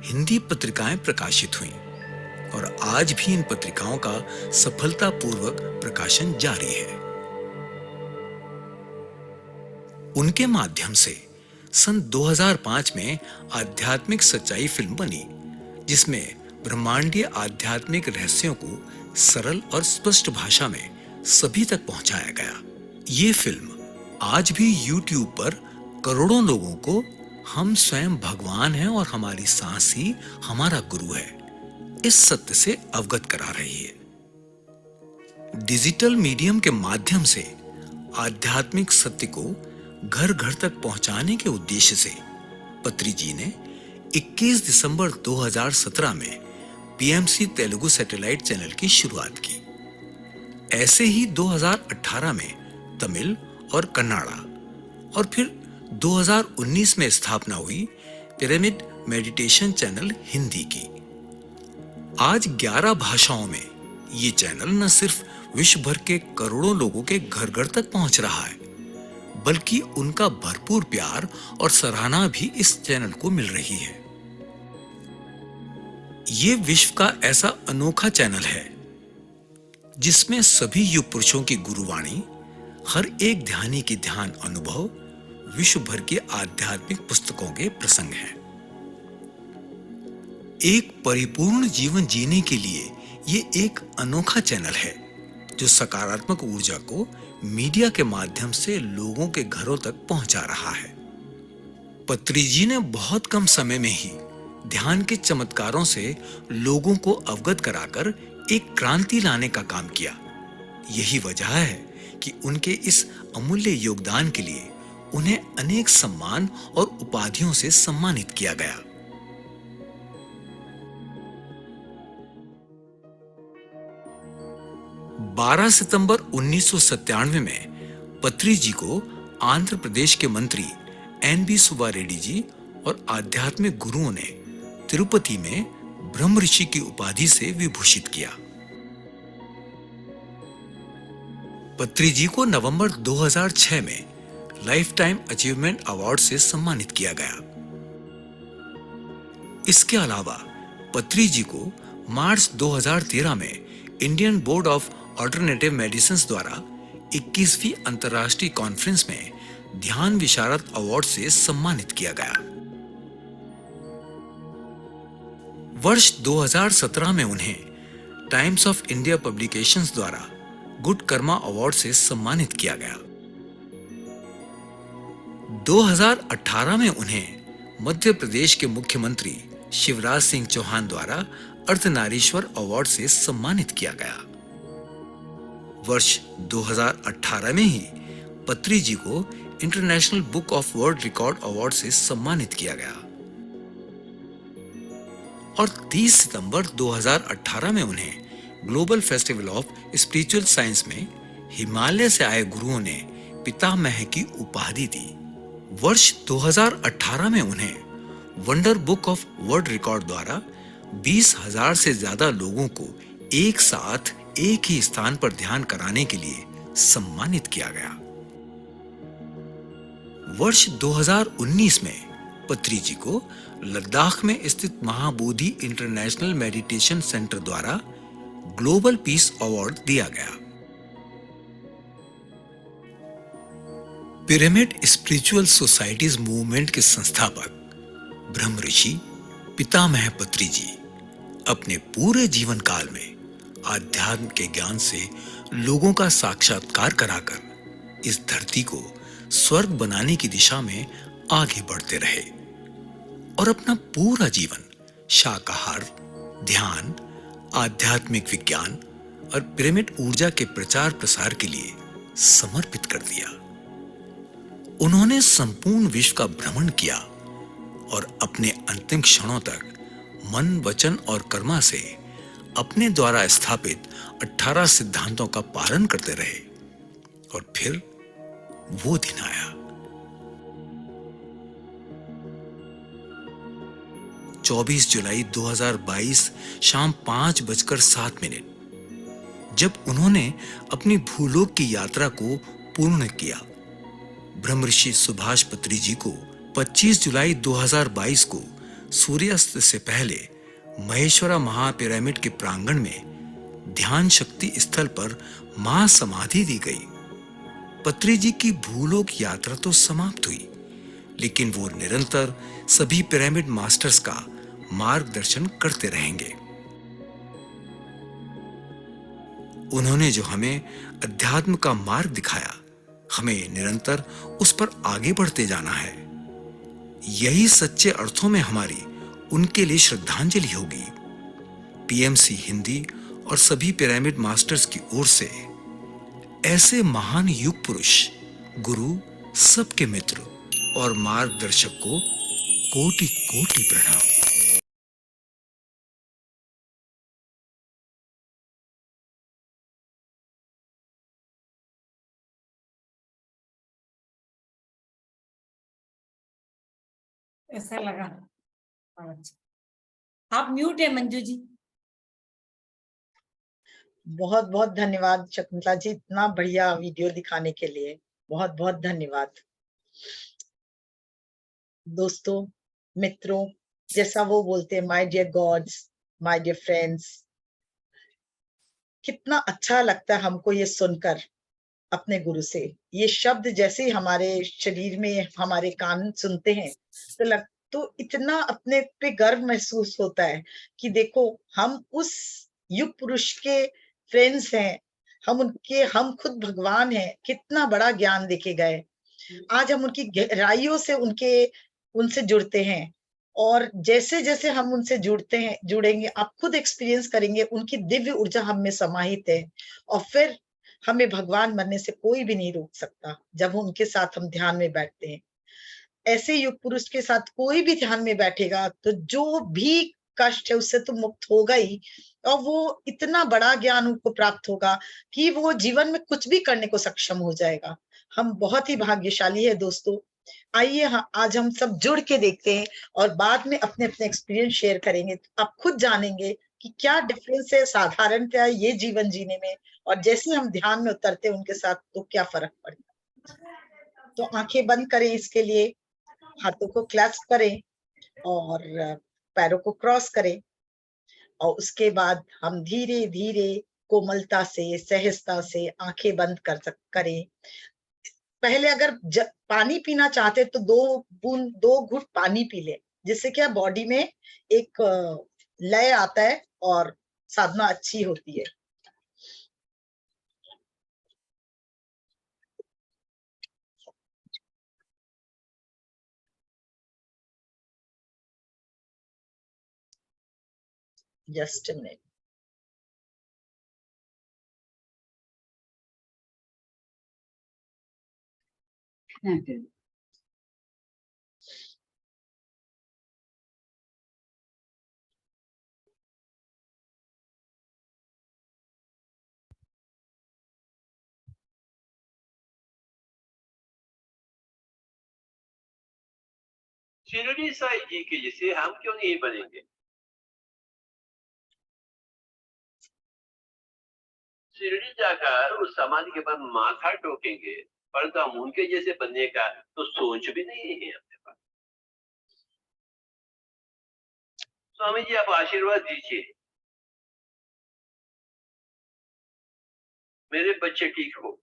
हिंदी पत्रिकाएं प्रकाशित हुईं और आज भी इन पत्रिकाओं का सफलतापूर्वक प्रकाशन जारी है। उनके माध्यम से सन 2005 में आध्यात्मिक सच्चाई फिल्म बनी, जिसमें ब्रह्मांडीय आध्यात्मिक रहस्यों को सरल और स्पष्ट भाषा में सभी तक पहुंचाया गया। ये फिल्म आज भी YouTube पर करोड़ों लोगों को हम स्वयं भगवान हैं और हमारी सांस ही हमारा गुरु है, इस सत्य से अवगत करा रही है। डिजिटल मीडियम के माध्यम से आध्यात्मिक सत्य को घर घर तक पहुंचाने के उद्देश्य से पत्री जी ने 21 दिसंबर 2017 में PMC तेलुगु सैटेलाइट चैनल की शुरुआत की। ऐसे ही 2018 में तमिल और कन्नड़ा और फिर 2019 में स्थापना हुई पिरामिड मेडिटेशन चैनल हिंदी की। आज 11 भाषाओं में ये चैनल न सिर्फ विश्व भर के करोड़ों लोगों के घर घर तक पहुंच रहा है, बल्कि उनका भरपूर प्यार और सराहना भी इस चैनल को मिल रही है। ये विश्व का ऐसा अनोखा चैनल है जिसमें सभी युग पुरुषों की गुरुवाणी हर एक ध्यानी की ध्यान अनुभव विश्व भर की आध्यात्मिक पुस्तकों के प्रसंग हैं। एक परिपूर्ण जीवन जीने के लिए ये एक अनोखा चैनल है जो सकारात्मक ऊर्जा को मीडिया के माध्यम से लोगों के घरों तक पहुंचा रहा है। पत्री जी ने बहुत कम समय में ही ध्यान के चमत्कारों से लोगों को अवगत कराकर एक क्रांति लाने का काम किया। यही वजह है कि उनके इस अमूल्य योगदान के लिए उन्हें अनेक सम्मान और उपाधियों से सम्मानित किया गया। बारह सितंबर 1997 में पत्री जी को आंध्र प्रदेश के मंत्री एन.बी. सुब्बा रेड्डी जी और आध्यात्मिक गुरुओं ने तिरुपति में ब्रह्म ऋषि की उपाधि से विभूषित किया। पत्री जी को नवंबर 2006 में लाइफ टाइम अचीवमेंट अवार्ड से सम्मानित किया गया। इसके अलावा पत्री जी को मार्च 2013 में Indian board of alternative medicine द्वारा 21वीं अंतर्राष्ट्रीय कॉन्फ्रेंस में ध्यान विशारद अवार्ड से सम्मानित किया गया। वर्ष 2017 में उन्हें टाइम्स ऑफ इंडिया पब्लिकेशंस द्वारा गुड कर्मा अवार्ड से सम्मानित किया गया। 2018 में उन्हें मध्य प्रदेश के मुख्यमंत्री शिवराज सिंह चौहान द्वारा अर्धनारीश्वर अवार्ड से सम्मानित किया गया। वर्ष 2018 में ही पत्री जी को international book of world record award से सम्मानित किया गया और 30 सितंबर 2018 में उन्हें global festival of spiritual science में हिमालय से आए गुरुओं ने पितामह की उपाधि दी। वर्ष 2018 में उन्हें wonder book of world record द्वारा 20,000 से ज्यादा लोगों को एक साथ एक ही स्थान पर ध्यान कराने के लिए सम्मानित किया गया। वर्ष 2019 में पत्री जी को लद्दाख में स्थित महाबोधि इंटरनेशनल मेडिटेशन सेंटर द्वारा ग्लोबल पीस अवार्ड दिया गया। पिरामिड स्पिरिचुअल सोसाइटीज मूवमेंट के संस्थापक ब्रह्म ऋषि पितामह पत्री जी अपने पूरे जीवन काल में आध्यात्म के ज्ञान से लोगों का साक्षात्कार कराकर इस धरती को स्वर्ग बनाने की दिशा में आगे बढ़ते रहे और अपना पूरा जीवन शाकाहार, ध्यान, आध्यात्मिक विज्ञान और पिरामिड ऊर्जा के प्रचार प्रसार के लिए समर्पित कर दिया। उन्होंने संपूर्ण विश्व का भ्रमण किया और अपने अंतिम क्षणों तक मन, वचन और कर्मा से अपने द्वारा स्थापित 18 सिद्धांतों का पालन करते रहे और फिर वो दिन आया। 24 जुलाई 2022 शाम 5:07 जब उन्होंने अपनी भूलोक की यात्रा को पूर्ण किया। ब्रह्मऋषि सुभाष पत्री जी को 25 जुलाई 2022 को सूर्यास्त से पहले महेश्वरा महापिरामिड के प्रांगण में ध्यान शक्ति स्थल पर महासमाधि दी गई। पत्री जी की भूलोक यात्रा तो समाप्त हुई, लेकिन वो निरंतर सभी पिरामिड मास्टर्स का मार्गदर्शन करते रहेंगे। उन्होंने जो हमें अध्यात्म का मार्ग दिखाया, हमें निरंतर उस पर आगे बढ़ते जाना है। यही सच्चे अर्थों में हमारी उनके लिए श्रद्धांजलि होगी। पीएमसी हिंदी और सभी पिरामिड मास्टर्स की ओर से ऐसे महान युग पुरुष, गुरु, सबके मित्र और मार्गदर्शक को कोटि कोटि प्रणाम। ऐसा लगा। अच्छा, आप म्यूट है मंजू जी। बहुत बहुत धन्यवाद शकुंतला जी, इतना बढ़िया वीडियो दिखाने के लिए बहुत बहुत धन्यवाद। दोस्तों, मित्रों, जैसा वो बोलते हैं, my dear gods, my dear friends, कितना अच्छा लगता है हमको ये सुनकर अपने गुरु से। ये शब्द जैसे ही हमारे शरीर में हमारे कान सुनते हैं तो इतना अपने पे गर्व महसूस होता है कि देखो हम उस युग पुरुष के फ्रेंड्स हैं, हम खुद भगवान हैं, कितना बड़ा ज्ञान देके गए। आज हम उनकी गहराइयों से उनसे जुड़ते हैं और जैसे जैसे हम उनसे जुड़ेंगे, आप खुद एक्सपीरियंस करेंगे उनकी दिव्य ऊर्जा हम में समाहित है और फिर हमें भगवान बनने से कोई भी नहीं रोक सकता जब उनके साथ हम ध्यान में बैठते हैं। ऐसे युग पुरुष के साथ कोई भी ध्यान में बैठेगा तो जो भी कष्ट है उससे तो मुक्त होगा ही, और वो इतना बड़ा ज्ञान उनको प्राप्त होगा कि वो जीवन में कुछ भी करने को सक्षम हो जाएगा। हम बहुत ही भाग्यशाली है दोस्तों। आइए आज हम सब जुड़ के देखते हैं और बाद में अपने अपने एक्सपीरियंस शेयर करेंगे। आप खुद जानेंगे कि क्या डिफरेंस है साधारणतया ये जीवन जीने में और जैसे हम ध्यान में उतरते हैं उनके साथ तो क्या फर्क पड़ता है। तो आंखें बंद करें, इसके लिए हाथों को क्लैस्प करें और पैरों को क्रॉस करें और उसके बाद हम धीरे धीरे कोमलता से सहजता से आंखें बंद करें। पहले अगर पानी पीना चाहते तो 2 घूंट पानी पी ले, जिससे क्या बॉडी में एक लय आता है और साधना अच्छी होती है। Just a minute. Shirdi Sai जी के जैसे हम क्यों नहीं बनेंगे? शिरडी जाकर उस समाधि के बाद माथा टोकेंगे, परंतु हम उनके जैसे बनने का तो सोच भी नहीं है अपने पास। स्वामी जी आप आशीर्वाद दीजिए, मेरे बच्चे ठीक हो,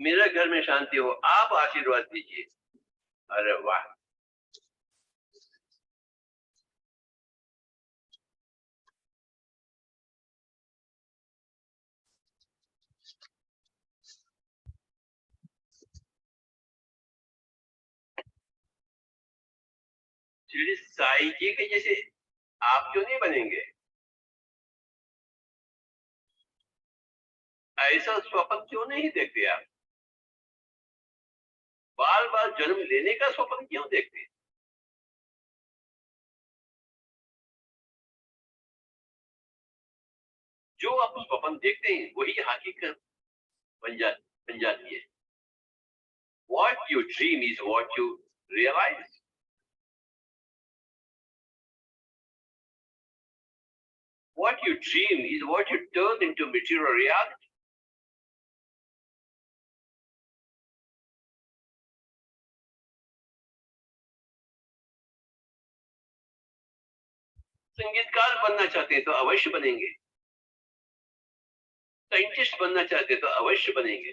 मेरे घर में शांति हो, आप आशीर्वाद दीजिए। अरे वाह, शिरडी साई जी के जैसे आप क्यों नहीं बनेंगे? ऐसा स्वप्न क्यों नहीं देखते आप? बार बार जन्म लेने का स्वप्न क्यों देखते हैं? जो आप स्वप्न देखते हैं वही हकीकत बन जाती है। What you dream is what you realize. What you dream is what you turn into material reality. संगीतकार बनना चाहते हैं तो अवश्य बनेंगे, साइंटिस्ट बनना चाहते हैं तो अवश्य बनेंगे,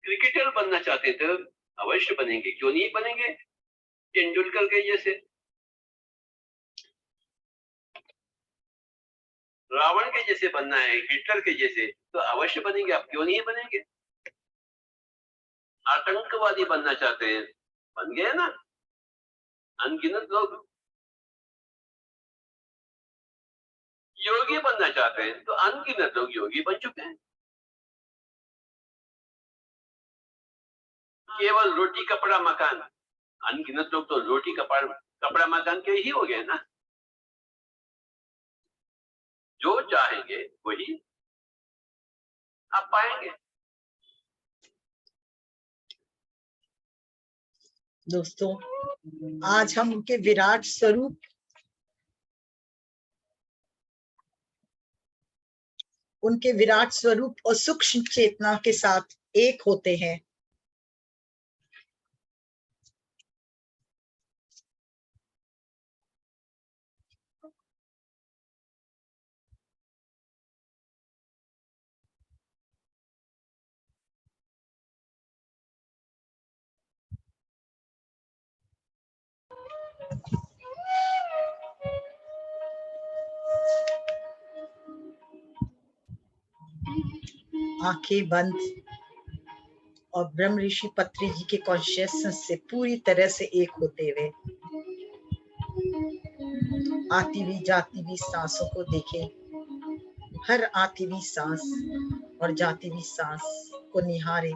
क्रिकेटर बनना चाहते हैं तो अवश्य बनेंगे। क्यों नहीं बनेंगे? तेंदुलकर के जैसे, रावण के जैसे बनना है, हिटलर के जैसे तो अवश्य बनेंगे। आप क्यों नहीं बनेंगे? आतंकवादी बनना चाहते हैं, बन गए ना अनगिनत लोग। योगी बनना चाहते हैं तो अनगिनत लोग योगी बन चुके हैं। केवल रोटी कपड़ा मकान, अनगिनत लोग तो रोटी कपड़ा मकान के ही हो गए ना। जो चाहेंगे वही आप पाएंगे। दोस्तों आज हम उनके विराट स्वरूप, और सूक्ष्म चेतना के साथ एक होते हैं। आंखें बंद और ब्रह्म ऋषि पत्री जी के कॉन्शियसनेस से पूरी तरह से एक होते हुए आती हुई जाती हुई सांसों को देखें। हर आती हुई सांस और जाती हुई सांस को निहारें।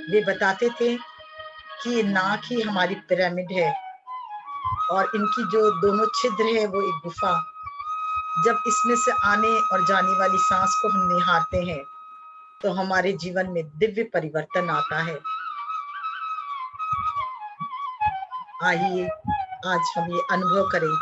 वे बताते थे कि ये नाक ही हमारी पिरामिड है और इनकी जो दोनों छिद्र है वो एक गुफा। जब इसमें से आने और जाने वाली सांस को हम निहारते हैं तो हमारे जीवन में दिव्य परिवर्तन आता है। आइए आज हम ये अनुभव करें।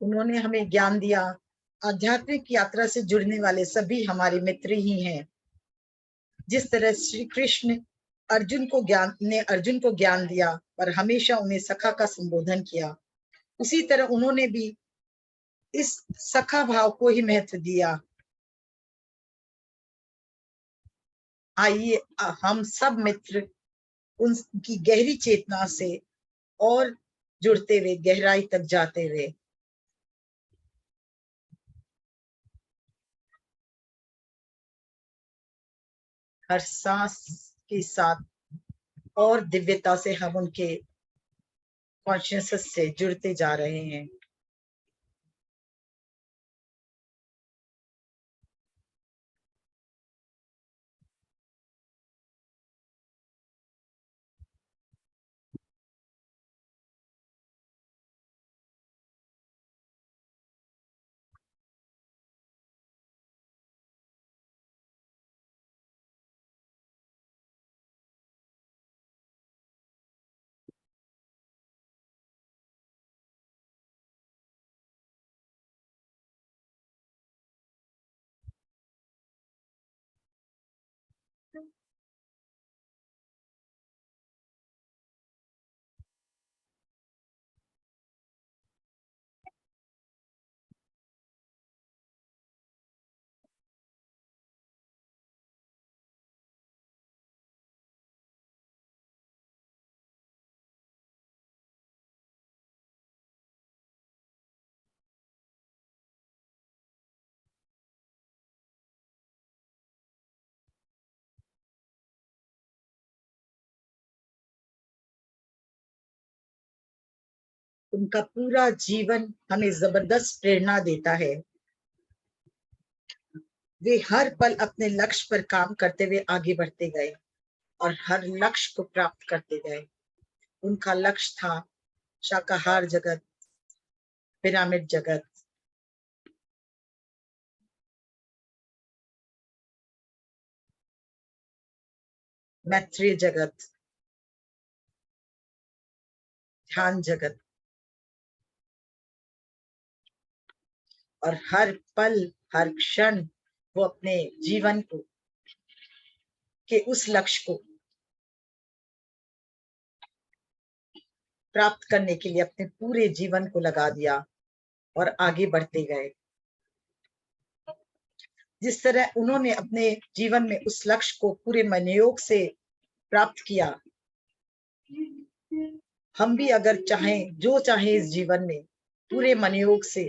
उन्होंने हमें ज्ञान दिया। आध्यात्मिक यात्रा से जुड़ने वाले सभी हमारे मित्र ही हैं। जिस तरह श्री कृष्ण अर्जुन को ज्ञान दिया और हमेशा उन्हें सखा का संबोधन किया, उसी तरह उन्होंने भी इस सखा भाव को ही महत्व दिया। आइए हम सब मित्र उनकी गहरी चेतना से और जुड़ते हुए गहराई तक जाते हुए हर सांस के साथ और दिव्यता से हम उनके कॉन्शियसनेस से जुड़ते जा रहे हैं। उनका पूरा जीवन हमें जबरदस्त प्रेरणा देता है। वे हर पल अपने लक्ष्य पर काम करते हुए आगे बढ़ते गए और हर लक्ष्य को प्राप्त करते गए। उनका लक्ष्य था शाकाहार जगत, पिरामिड जगत, मैत्रेय जगत, ध्यान जगत, और हर पल हर क्षण वो अपने जीवन को के उस लक्ष्य को प्राप्त करने के लिए अपने पूरे जीवन को लगा दिया और आगे बढ़ते गए। जिस तरह उन्होंने अपने जीवन में उस लक्ष्य को पूरे मनोयोग से प्राप्त किया, हम भी अगर चाहें, जो चाहे इस जीवन में पूरे मनयोग से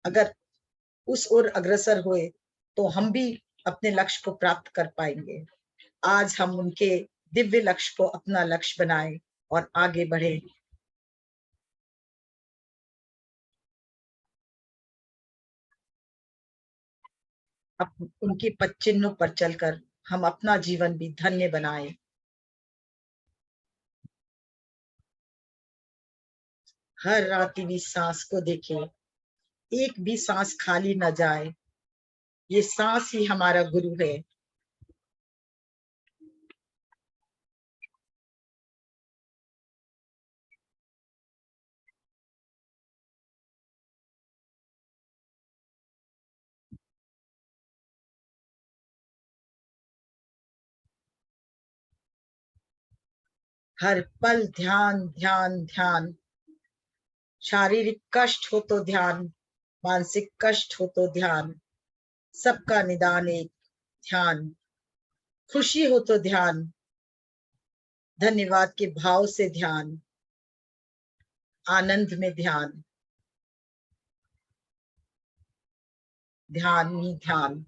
अगर उस ओर अग्रसर हुए तो हम भी अपने लक्ष्य को प्राप्त कर पाएंगे। आज हम उनके दिव्य लक्ष्य को अपना लक्ष्य बनाएं और आगे बढ़े। अब उनके पद चिन्हों पर चलकर हम अपना जीवन भी धन्य बनाएं। हर रात भी सांस को देखें, एक भी सांस खाली न जाए। ये सांस ही हमारा गुरु है। हर पल ध्यान ध्यान ध्यान। शारीरिक कष्ट हो तो ध्यान, मानसिक कष्ट हो तो ध्यान, सबका निदान एक ध्यान। खुशी हो तो ध्यान, धन्यवाद के भाव से ध्यान, आनंद में ध्यान, ध्यान ही ध्यान।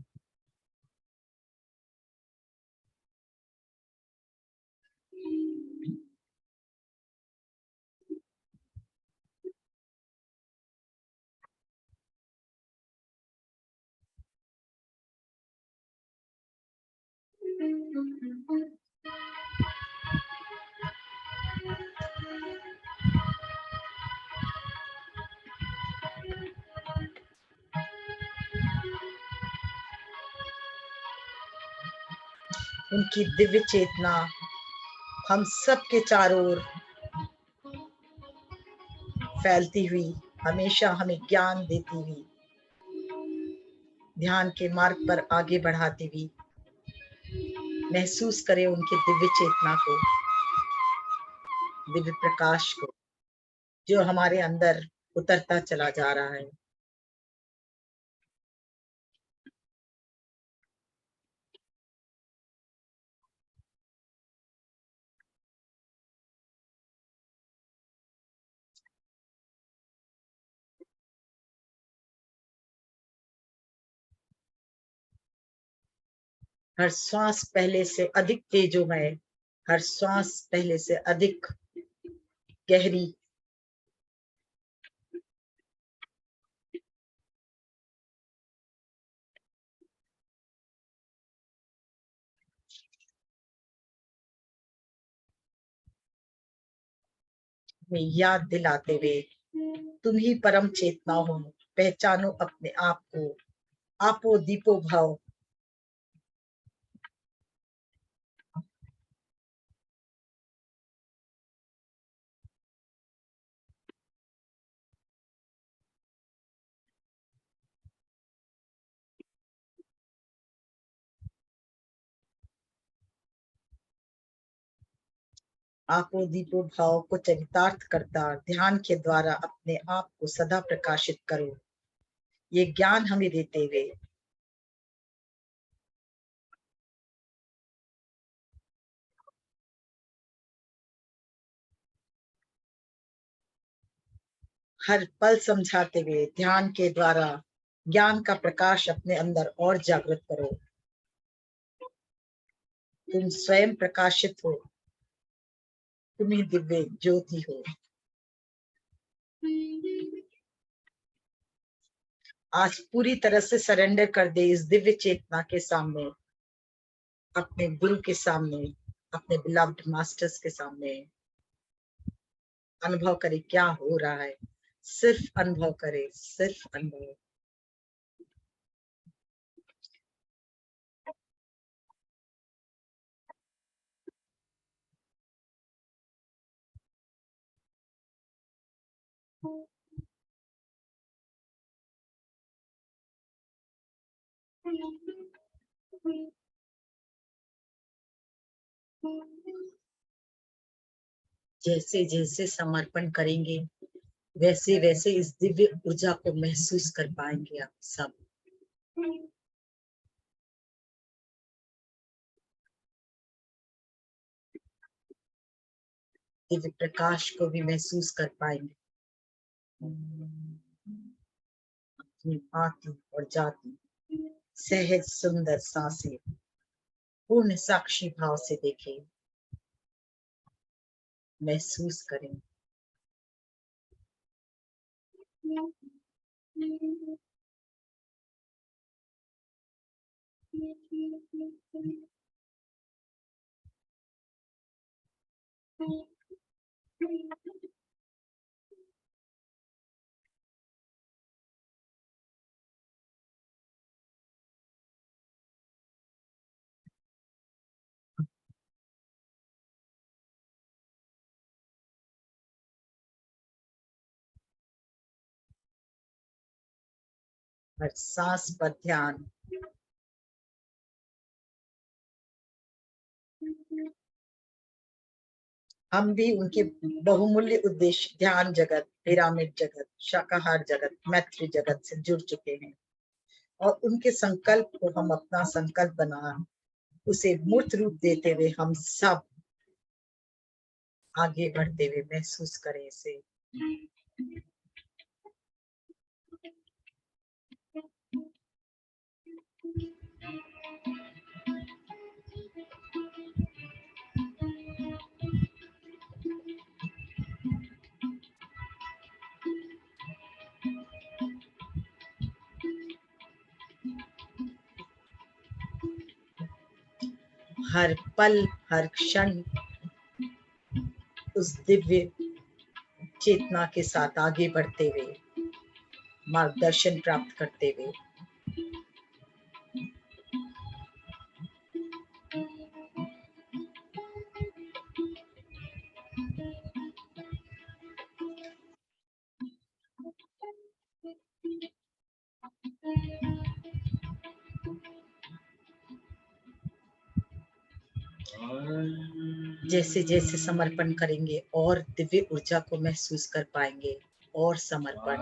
उनकी दिव्य चेतना हम सबके चारों ओर फैलती हुई हमेशा हमें ज्ञान देती हुई, ध्यान के मार्ग पर आगे बढ़ाती हुई, महसूस करें उनकी दिव्य चेतना को, दिव्य प्रकाश को, जो हमारे अंदर उतरता चला जा रहा है। हर श्वास पहले से अधिक तेजोमय, हर श्वास पहले से अधिक गहरी। में याद दिलाते हुए, तुम ही परम चेतना हो, पहचानो अपने आप को, आपो दीपो भाव। आपो दीपो भाव को चरितार्थ करता ध्यान के द्वारा अपने आप को सदा प्रकाशित करो। ये ज्ञान हमें देते हुए हर पल समझाते हुए ध्यान के द्वारा ज्ञान का प्रकाश अपने अंदर और जागृत करो। तुम स्वयं प्रकाशित हो, तुम ही दिव्य ज्योति हो। आज पूरी तरह से सरेंडर कर दे इस दिव्य चेतना के सामने, अपने गुरु के सामने, अपने बिलव्ड मास्टर्स के सामने। अनुभव करे क्या हो रहा है, सिर्फ अनुभव करे, सिर्फ अनुभव। जैसे जैसे समर्पण करेंगे वैसे वैसे इस दिव्य ऊर्जा को महसूस कर पाएंगे आप सब। दिव्य प्रकाश को भी महसूस कर पाएंगे। अपनी आती और जाती सहज सुंदर सांसें पूर्ण साक्षी भाव से देखें, महसूस करें। हर सांस पर ध्यान। हम भी उनके बहुमूल्य उद्देश्य ध्यान जगत, पिरामिड जगत, शाकाहार जगत, मैत्री जगत से जुड़ चुके हैं और उनके संकल्प को हम अपना संकल्प बना उसे मूर्त रूप देते हुए हम सब आगे बढ़ते हुए महसूस करें इसे। हर पल हर क्षण उस दिव्य चेतना के साथ आगे बढ़ते हुए मार्गदर्शन प्राप्त करते हुए जैसे जैसे समर्पण करेंगे और दिव्य ऊर्जा को महसूस कर पाएंगे और समर्पण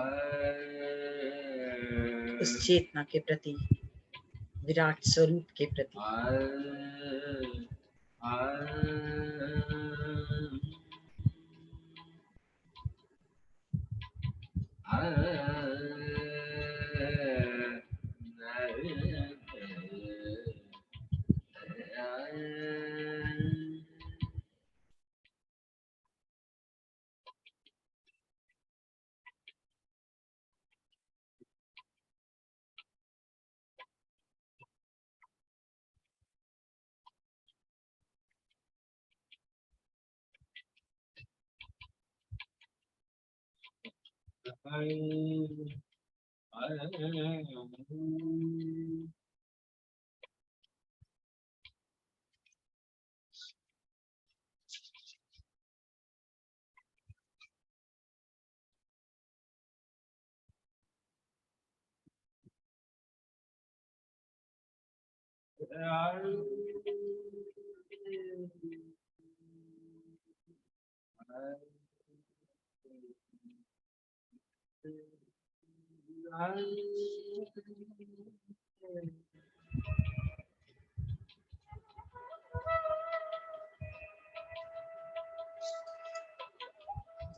उस चेतना के प्रति, विराट स्वरूप के प्रति।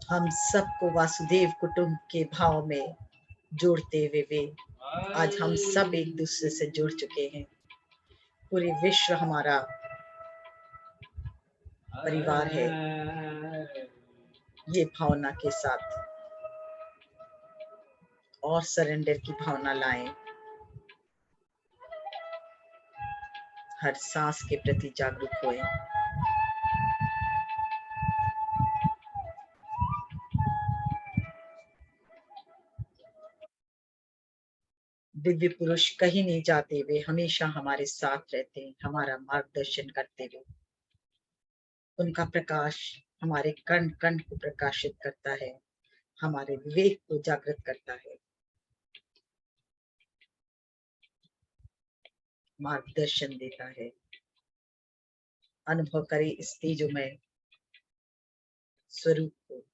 हम सबको वासुदेव कुटुंब के भाव में जोड़ते हुए वे आज हम सब एक दूसरे से जुड़ चुके हैं। पूरे विश्व हमारा परिवार है। ये भावना के साथ और सरेंडर की भावना लाएं। हर सांस के प्रति जागरूक होएं। दिव्य पुरुष कहीं नहीं जाते, वे हमेशा हमारे साथ रहते हैं, हमारा मार्गदर्शन करते हुए। उनका प्रकाश हमारे कण कण को प्रकाशित करता है, हमारे विवेक को जागृत करता है, मार्गदर्शन देता है। अनुभव करें इस तेजोमय स्वरूप को।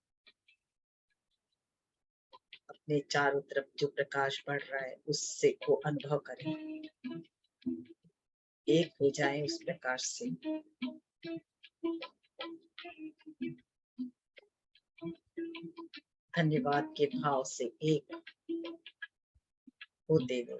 अपने चारों तरफ जो प्रकाश बढ़ रहा है उससे को अनुभव करें। एक हो जाएं उस प्रकाश से। धन्यवाद के भाव से एक होते हुए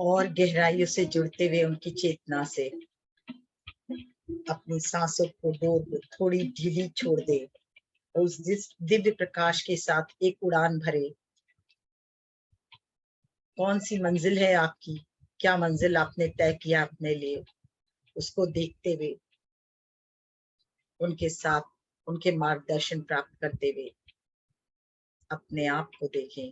और गहराइयों से जुड़ते हुए उनकी चेतना से अपनी सांसों को डोर को थोड़ी ढीली छोड़ दे और उस दिव्य प्रकाश के साथ एक उड़ान भरे। कौन सी मंजिल है आपकी, क्या मंजिल आपने तय किया अपने लिए, उसको देखते हुए उनके साथ उनके मार्गदर्शन प्राप्त करते हुए अपने आप को देखें।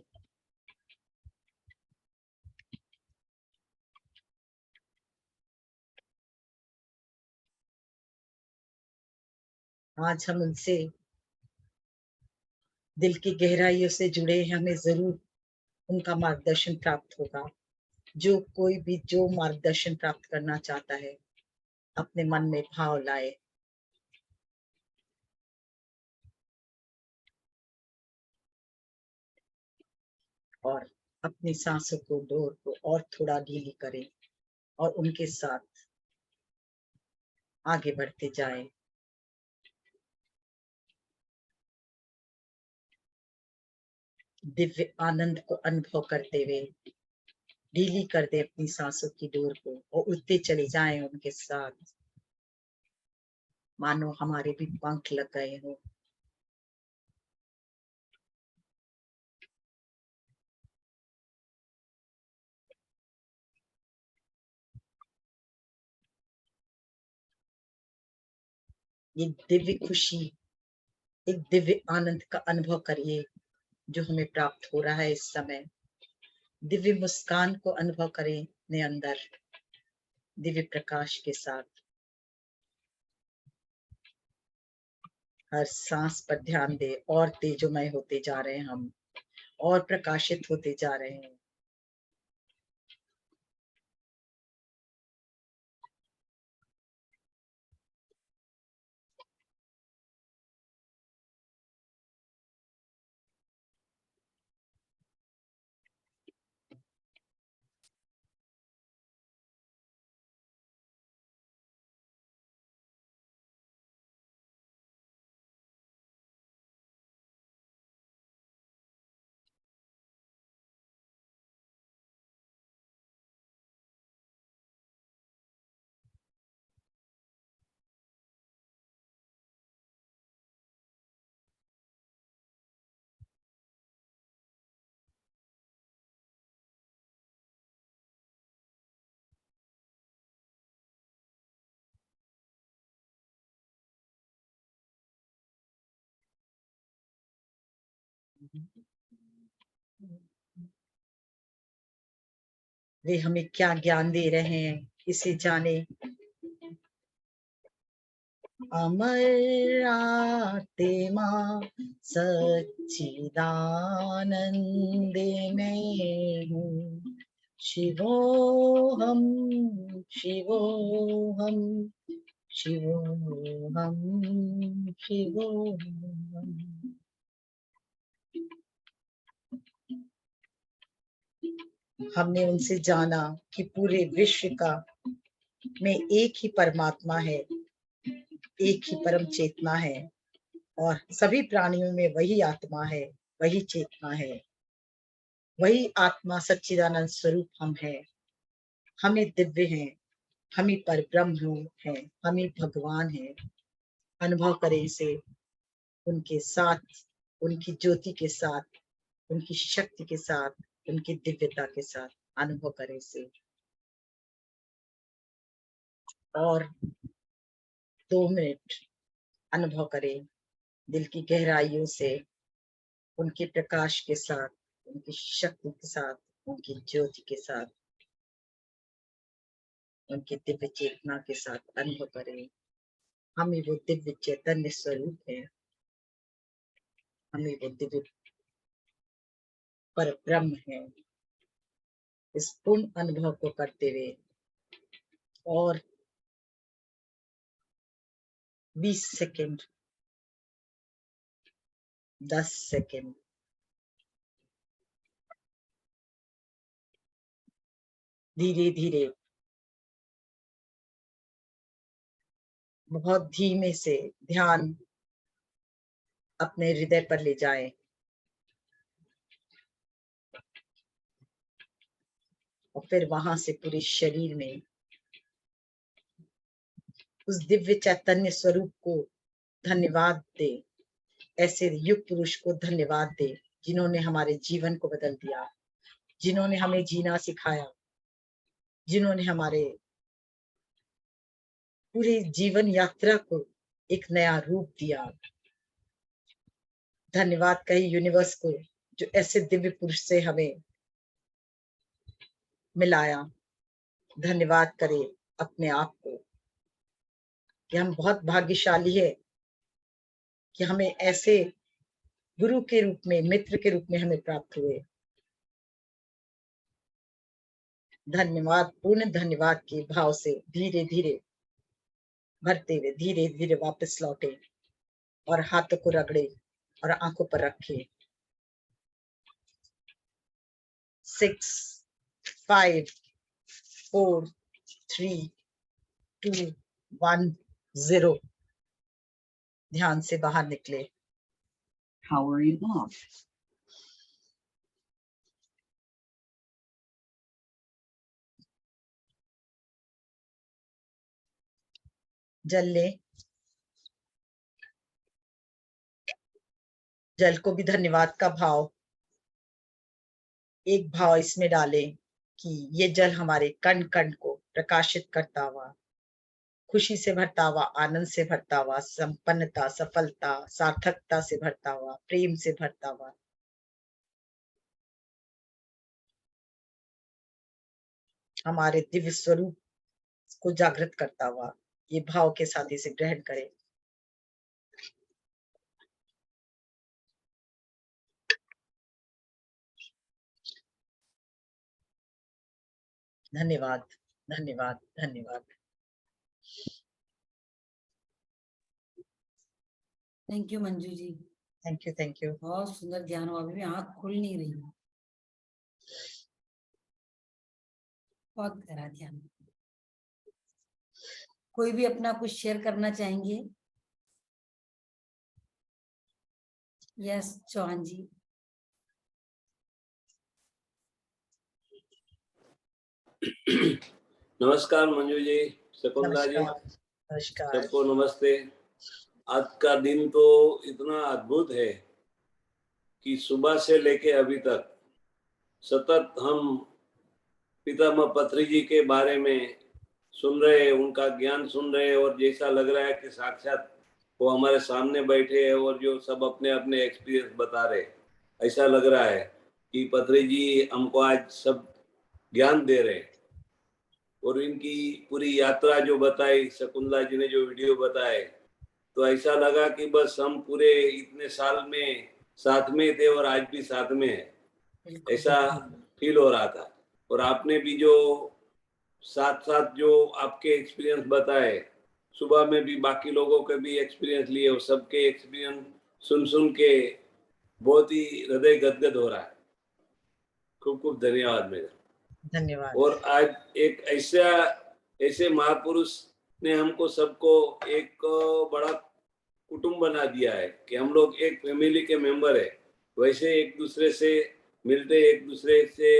आज हम उनसे दिल की गहराइयों से जुड़े, हमें जरूर उनका मार्गदर्शन प्राप्त होगा। जो कोई भी जो मार्गदर्शन प्राप्त करना चाहता है अपने मन में भाव लाए। और अपनी सांसों को डोर को और थोड़ा ढीली करें और उनके साथ आगे बढ़ते जाएं। दिव्य आनंद को अनुभव करते हुए ढीली कर दे अपनी सांसों की डोर को और उड़ते चले जाएं उनके साथ, मानो हमारे भी पंख लग गए हो। ये दिव्य खुशी, एक दिव्य आनंद का अनुभव करिए जो हमें प्राप्त हो रहा है इस समय। दिव्य मुस्कान को अनुभव करें अपने अंदर दिव्य प्रकाश के साथ। हर सांस पर ध्यान दे और तेजोमय होते जा रहे हैं हम, और प्रकाशित होते जा रहे हैं। वे हमें क्या ज्ञान दे रहे हैं इसे जाने। अमर आत्मा सच्चिदानंद में हूँ, शिवोहम शिवोहम शिवोहम शिवोहम। हमने उनसे जाना कि पूरे विश्व का में एक ही परमात्मा है, एक ही परम चेतना है और सभी प्राणियों में वही आत्मा है, वही चेतना है, वही आत्मा सच्चिदानंद स्वरूप हम हैं। हमें दिव्य हैं, हमें परब्रह्म हैं, हमें भगवान हैं। अनुभव करें इसे उनके साथ, उनकी ज्योति के साथ, उनकी शक्ति के साथ, उनकी दिव्यता के साथ अनुभव करें इसे। और 2 मिनट अनुभव करें दिल की गहराइयों से उनके प्रकाश के साथ, उनकी शक्ति के साथ, उनकी ज्योति के साथ, उनकी दिव्य चेतना के साथ अनुभव करें। हमें वो दिव्य चैतन्य स्वरूप है, हमें वो दिव्य परब्रह्म है। इस पूर्ण अनुभव को करते हुए और 20 सेकंड, 10 सेकंड, धीरे धीरे बहुत धीमे से ध्यान अपने हृदय पर ले जाएं और फिर वहां से पूरे शरीर में उस दिव्य चैतन्य स्वरूप को धन्यवाद दे। ऐसे युग पुरुष को धन्यवाद दे जिन्होंने हमारे जीवन को बदल दिया, जिन्होंने हमें जीना सिखाया, जिन्होंने हमारे पूरे जीवन यात्रा को एक नया रूप दिया। धन्यवाद कहे यूनिवर्स को जो ऐसे दिव्य पुरुष से हमें मिलाया। धन्यवाद करे अपने आप को कि हम बहुत भाग्यशाली है कि हमें ऐसे गुरु के रूप में, मित्र के रूप में हमें प्राप्त हुए। धन्यवाद, पूर्ण धन्यवाद के भाव से धीरे धीरे भरते हुए धीरे धीरे वापस लौटे और हाथों को रगड़े और आंखों पर रखे। 6, 5, 4, 3, 2, 1, 0। ध्यान से बाहर निकले। Powering off. जल ले। जल को भी धन्यवाद का भाव, एक भाव इसमें डालें कि ये जल हमारे कण कण को प्रकाशित करता हुआ, खुशी से भरता हुआ, आनंद से भरता हुआ, संपन्नता, सफलता, सार्थकता से भरता हुआ, प्रेम से भरता हुआ हमारे दिव्य स्वरूप को जागृत करता हुआ ये भाव के साथ इसे ग्रहण करें। धन्यवाद, धन्यवाद, धन्यवाद। Thank you Manju ji. Thank you, thank you. बहुत सुंदर ध्यान हुआ। अभी भी आंख खुल नहीं रही है। बहुत गहरा ध्यान। कोई भी अपना कुछ शेयर करना चाहेंगे? यस चौहान जी। नमस्कार मंजू जी, शकुंतला जी, नमस्कार। सबको नमस्ते। आज का दिन तो इतना अद्भुत है कि सुबह से लेके अभी तक सतत हम पितामह पत्री जी के बारे में सुन रहे, उनका ज्ञान सुन रहे और जैसा लग रहा है कि साक्षात वो हमारे सामने बैठे हैं और जो सब अपने अपने एक्सपीरियंस बता रहे, ऐसा लग रहा है कि पत्री जी हमको आज सब ज्ञान दे रहे। और इनकी पूरी यात्रा जो बताई शकुंतला जी ने, जो वीडियो बताए, तो ऐसा लगा कि बस हम पूरे इतने साल में साथ में थे और आज भी साथ में है, ऐसा फील हो रहा था। और आपने भी जो साथ साथ जो आपके एक्सपीरियंस बताए, सुबह में भी बाकी लोगों के भी एक्सपीरियंस लिए और सबके एक्सपीरियंस सुन सुन के बहुत ही हृदय गदगद हो रहा है। खूब खूब धन्यवाद मेरा। धन्यवाद। और आज एक ऐसे महापुरुष ने हमको सबको एक बड़ा कुटुंब बना दिया है कि हम लोग एक फैमिली के मेंबर है। वैसे एक दूसरे से मिलते, एक दूसरे से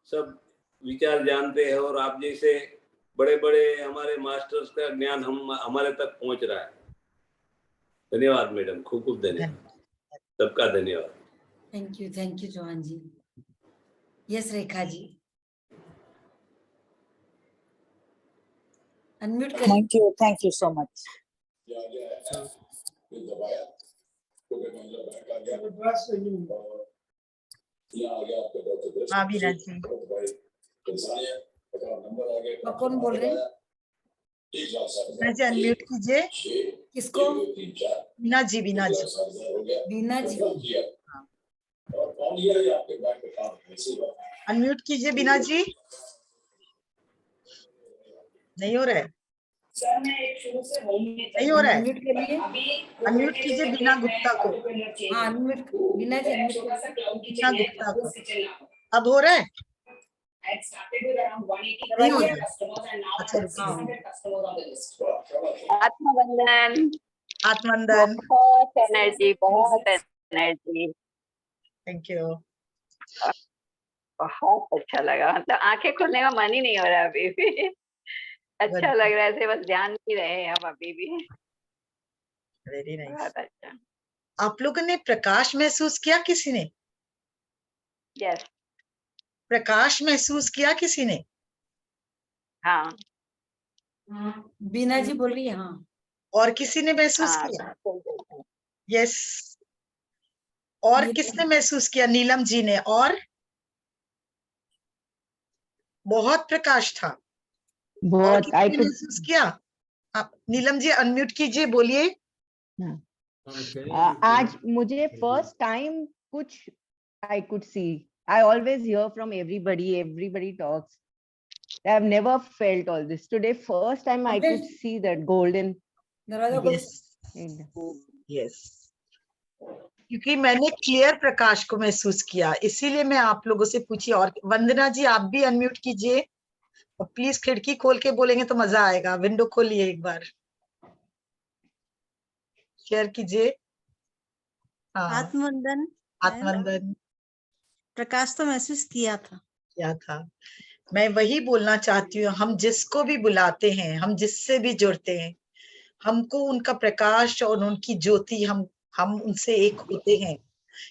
सब विचार जानते हैं और आप जैसे बड़े बड़े हमारे मास्टर्स का ज्ञान हम हमारे तक पहुंच रहा है। धन्यवाद मैडम, खूब खूब धन्यवाद, सबका धन्यवाद। Thank you Chauhan ji. Yes Rekha ji, unmute करें। Thank you so much. हाँ बीना जी। कौन बोल रहे हैं? बीना जी अनम्यूट कीजिए। किसको? बीना जी, बीना जी। बीना जी। अनम्यूट कीजिए बीना जी। नहीं हो रहा है, नहीं हो रहा है। अनम्यूट करिए। अनम्यूट कीजिए बीना गुप्ता को, हाँ अनम्यूट, बिना जी अनम्यूट। बीना गुप्ता को। अब हो रहा है? नहीं हो रहा है। अच्छा रुकिए। आत्मवंदन। आत्मवंदन। बहुत एनर्जी। Thank you. बहुत अच्छा लगा, मतलब आंखें खुलने का मन ही नहीं हो रहा अभी भी। अच्छा लग रहा है, ऐसे बस ध्यान नहीं रहे हम अभी भी। Very nice. बहुत अच्छा। आप लोगों ने प्रकाश महसूस किया किसी ने? यस। प्रकाश महसूस किया किसी ने? हाँ बीना जी बोल रही है। हाँ और किसी ने महसूस किया? यस। और किसने महसूस किया? नीलम जी ने। और बहुत प्रकाश था। और किसी ने महसूस किया? आप नीलम जी अनम्यूट कीजिए, बोलिए। आज मुझे फर्स्ट टाइम कुछ I could see. I always hear from everybody talks. I've never felt all this. Today, first time I could see that golden. Yes. क्योंकि मैंने क्लियर प्रकाश को महसूस किया, इसीलिए मैं आप लोगों से पूछी। और वंदना जी आप भी अनम्यूट कीजिए और प्लीज खिड़की खोल के बोलेंगे तो मजा आएगा। विंडो खोलिए एक बार, शेयर कीजिए। हाँ आत्मवंदन। आत्मवंदन। प्रकाश तो महसूस किया था। मैं वही बोलना चाहती हूँ, हम जिसको भी बुलाते हैं, हम जिससे भी जुड़ते हैं, हमको उनका प्रकाश और उनकी ज्योति, हम उनसे एक होते हैं,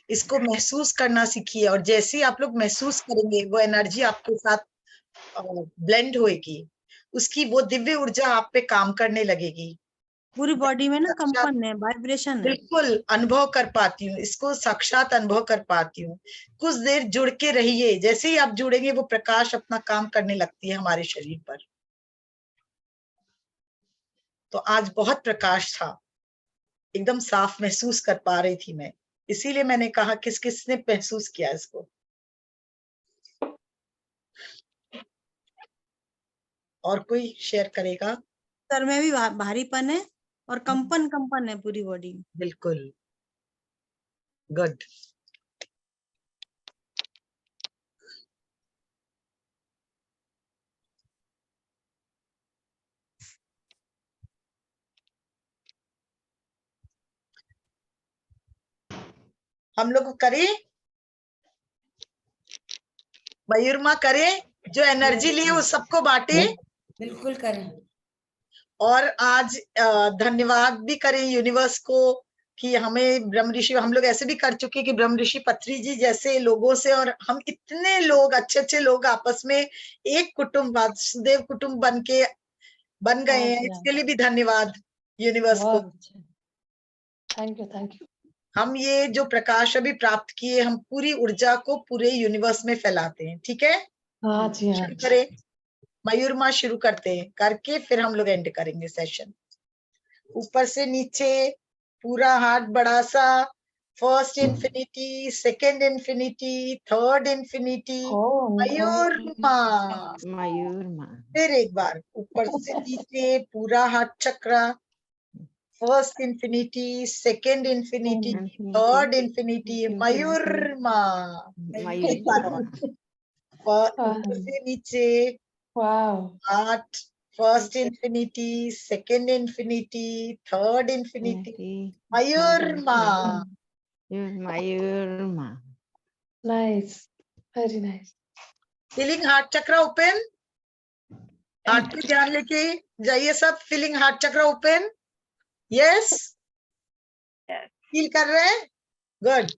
इसको महसूस करना सीखिए। और जैसे ही आप लोग महसूस करेंगे, वो एनर्जी आपके साथ ब्लेंड होएगी, उसकी वो दिव्य ऊर्जा आप पे काम करने लगेगी। पूरी बॉडी में ना कंपन है, वाइब्रेशन है। बिल्कुल अनुभव कर पाती हूँ, इसको साक्षात अनुभव कर पाती हूँ। कुछ देर जुड़ के रहिए, जैसे ही आप जुड़ेंगे वो प्रकाश अपना काम करने लगती है हमारे शरीर पर। तो आज बहुत प्रकाश था, एकदम साफ महसूस कर पा रही थी मैं, इसीलिए मैंने कहा किस किस ने महसूस किया इसको। और कोई शेयर करेगा? सर में भी भारीपन है और कंपन है पूरी बॉडी में। बिल्कुल गुड। हम लोग करें, मयूर माँ करें, जो एनर्जी लिए वो सबको बांटे। बिल्कुल करें। और आज धन्यवाद भी करें यूनिवर्स को कि हमें ब्रह्म ऋषि, हम लोग ऐसे भी कर चुके कि ब्रह्म ऋषि पत्री जी जैसे लोगों से, और हम इतने लोग अच्छे लोग आपस में एक कुटुंब, वासुदेव कुटुंब बन गए हैं। इसके लिए भी धन्यवाद यूनिवर्स को। Thank you. हम ये जो प्रकाश अभी प्राप्त किए, हम पूरी ऊर्जा को पूरे यूनिवर्स में फैलाते हैं। ठीक है? हाँ जी, हाँ शुरू करें। मयूर माँ शुरू करते हैं, करके फिर हम लोग एंड करेंगे सेशन। ऊपर से नीचे पूरा हाथ बड़ा सा, first infinity, second infinity, third infinity, मयूर माँ। फिर एक बार ऊपर से नीचे पूरा हाथ chakra, first infinity, second infinity, third infinity, मयूर माँ। ऊपर से नीचे हाथ, first infinity, second infinity, third infinity, मयूर माँ। Nice, very nice. Feeling heart chakra open, heart पे ध्यान लेके जाइए सब। Feeling heart chakra open. Yes, feel कर रहे हैं? गुड।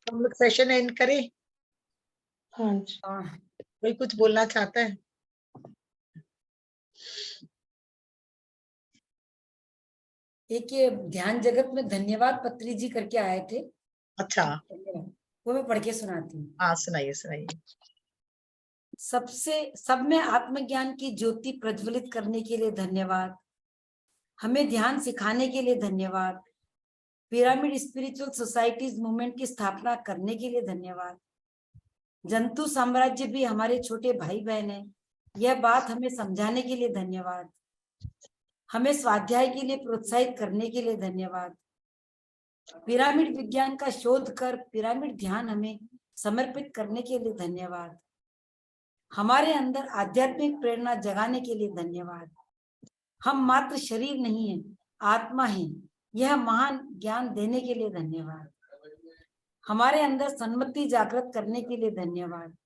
हम लोग सेशन एंड करें। हाँ जी। कोई कुछ बोलना चाहता है? एक ये ध्यान जगत में धन्यवाद पत्री जी करके आए थे। अच्छा, वो मैं पढ़ के सुनाती हूँ। हाँ सुनाइए सुनाइए। सब में आत्मज्ञान की ज्योति प्रज्वलित करने के लिए धन्यवाद। हमें ध्यान सिखाने के लिए धन्यवाद। पिरामिड स्पिरिचुअल सोसाइटीज मूवमेंट की स्थापना करने के लिए धन्यवाद। जंतु साम्राज्य भी हमारे छोटे भाई बहन हैं। यह बात हमें समझाने के लिए धन्यवाद। हमें स्वाध्याय के लिए प्रोत्साहित करने के लिए धन्यवाद। पिरामिड विज्ञान का शोध कर पिरामिड ध्यान हमें समर्पित करने के लिए धन्यवाद। हमारे अंदर आध्यात्मिक प्रेरणा जगाने के लिए धन्यवाद। हम मात्र शरीर नहीं हैं, आत्मा हैं। यह महान ज्ञान देने के लिए धन्यवाद। हमारे अंदर सन्मति जागृत करने के लिए धन्यवाद।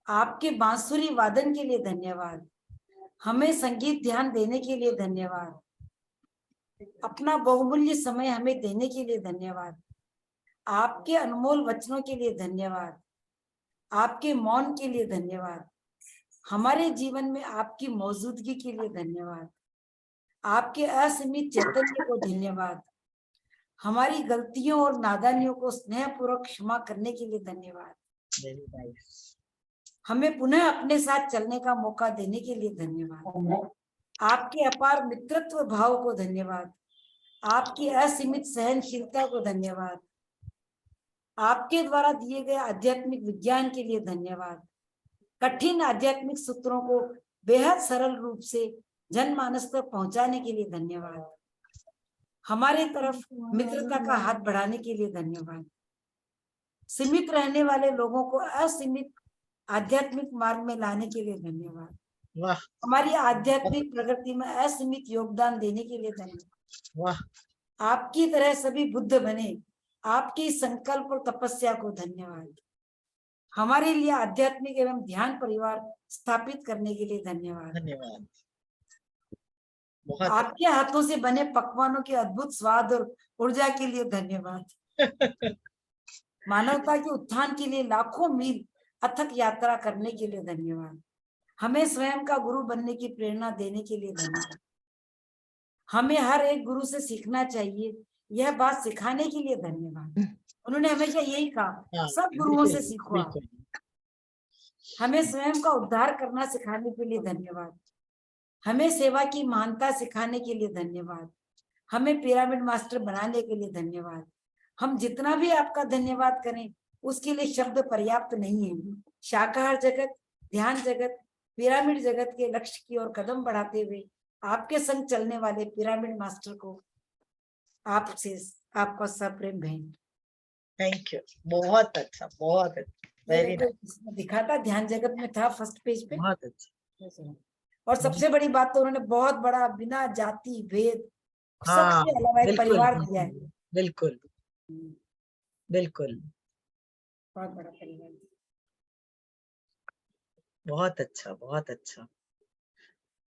आपके बांसुरी वादन के लिए धन्यवाद। हमें संगीत ध्यान देने के लिए धन्यवाद। अपना बहुमूल्य समय हमें देने के लिए धन्यवाद। आपके अनमोल वचनों के लिए धन्यवाद। आपके मौन के लिए धन्यवाद। हमारे जीवन में आपकी मौजूदगी के लिए धन्यवाद। आपके असीमित चैतन्य को धन्यवाद। हमारी गलतियों और नादानियों को स्नेहपूर्वक क्षमा करने के लिए धन्यवाद। हमें पुनः अपने साथ चलने का मौका देने के लिए धन्यवाद। आपके अपार मित्रत्व भाव को धन्यवाद। आपकी असीमित सहनशीलता को धन्यवाद। आपके द्वारा दिए गए आध्यात्मिक विज्ञान के लिए धन्यवाद। कठिन आध्यात्मिक सूत्रों को बेहद सरल रूप से जनमानस तक पहुंचाने के लिए धन्यवाद। हमारे तरफ मित्रता का हाथ बढ़ाने के लिए धन्यवाद। सीमित रहने वाले लोगों को असीमित आध्यात्मिक मार्ग में लाने के लिए धन्यवाद। हमारी आध्यात्मिक प्रगति में असीमित योगदान देने के लिए धन्यवाद। आपकी तरह सभी बुद्ध बने। आपकी संकल्प और तपस्या को धन्यवाद। हमारे लिए आध्यात्मिक एवं ध्यान परिवार स्थापित करने के लिए धन्यवाद। आपके हाथों से बने पकवानों के अद्भुत स्वाद और ऊर्जा के लिए धन्यवाद। मानवता के उत्थान के लिए लाखों मील अथक यात्रा करने के लिए धन्यवाद। हमें स्वयं का गुरु बनने की प्रेरणा देने के लिए धन्यवाद। हमें हर एक गुरु से सीखना चाहिए, यह बात सिखाने के लिए धन्यवाद। उन्होंने हमेशा यही कहा, सब गुरुओं से सीखो आप। हमें स्वयं का उद्धार करना सिखाने के लिए धन्यवाद। हमें सेवा की महानता सिखाने के लिए धन्यवाद। हमें पिरामिड मास्टर बनाने के लिए धन्यवाद। हम जितना भी आपका धन्यवाद करें उसके लिए शब्द पर्याप्त नहीं है। शाकाहार जगत, ध्यान जगत, पिरामिड जगत के लक्ष्य की ओर कदम बढ़ाते हुए आपके संग चलने वाले पिरामिड मास्टर को आपसे आपका सप्रेम भेंट। Thank you. बहुत अच्छा, बहुत अच्छा, वेरी दिखा था, ध्यान जगत में था फर्स्ट पेज पे। बहुत अच्छा। और सबसे बड़ी बात तो उन्होंने बहुत बड़ा बिना जाति भेद सबसे अलावा एक परिवार दिया है। बिल्कुल बिल्कुल, बहुत बड़ा परिवार। बहुत अच्छा, बहुत अच्छा।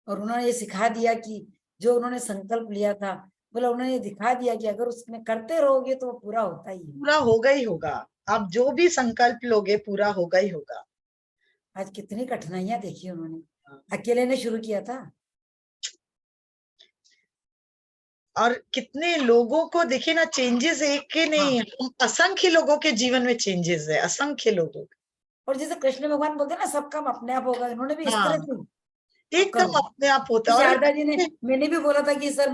और उन्होंने ये सिखा दिया कि जो उन्होंने संकल्प लिया था, बोला उन्होंने दिखा दिया कि अगर उसमें करते रहोगे तो वो पूरा होता ही है। पूरा होगा ही होगा। आप जो भी संकल्प लोगे पूरा होगा ही होगा। आज कितनी कठिनाइयां देखी उन्होंने, अकेले ने शुरू किया था। और कितने लोगों को देखिए ना, चेंजेस एक के नहीं, असंख्य लोगों के जीवन में चेंजेस है, असंख्य लोगों। और जैसे कृष्ण भगवान बोलते हैं ना, सब काम अपने आप होगा, इन्होंने भी इस तरह से एकदम अपने आप होता है। शारदा जी ने, मैंने भी बोला था कि सर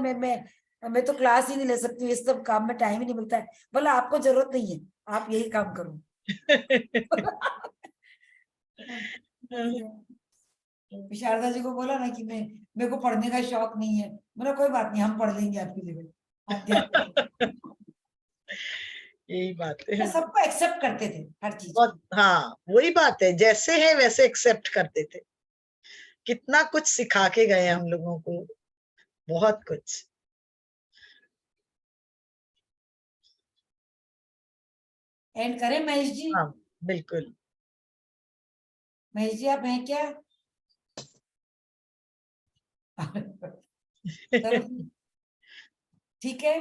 मैं तो क्लास ही नहीं ले सकती हूँ, इस सब काम में टाइम ही नहीं मिलता है। बोला आपको जरूरत नहीं है, आप यही काम करो। शारदा जी को बोला ना कि मेरे को पढ़ने का शौक नहीं है, बोला कोई बात नहीं, हम पढ़ लेंगे आपकी जगह। यही बात है। सबको एक्सेप्ट करते थे हर चीज। हाँ, वही बात है, जैसे है वैसे एक्सेप्ट करते थे। कितना कुछ सिखा के गए हम लोगों को, बहुत कुछ। एंड करें महेश जी? हाँ बिल्कुल। महेश जी आप हैं क्या? ठीक है।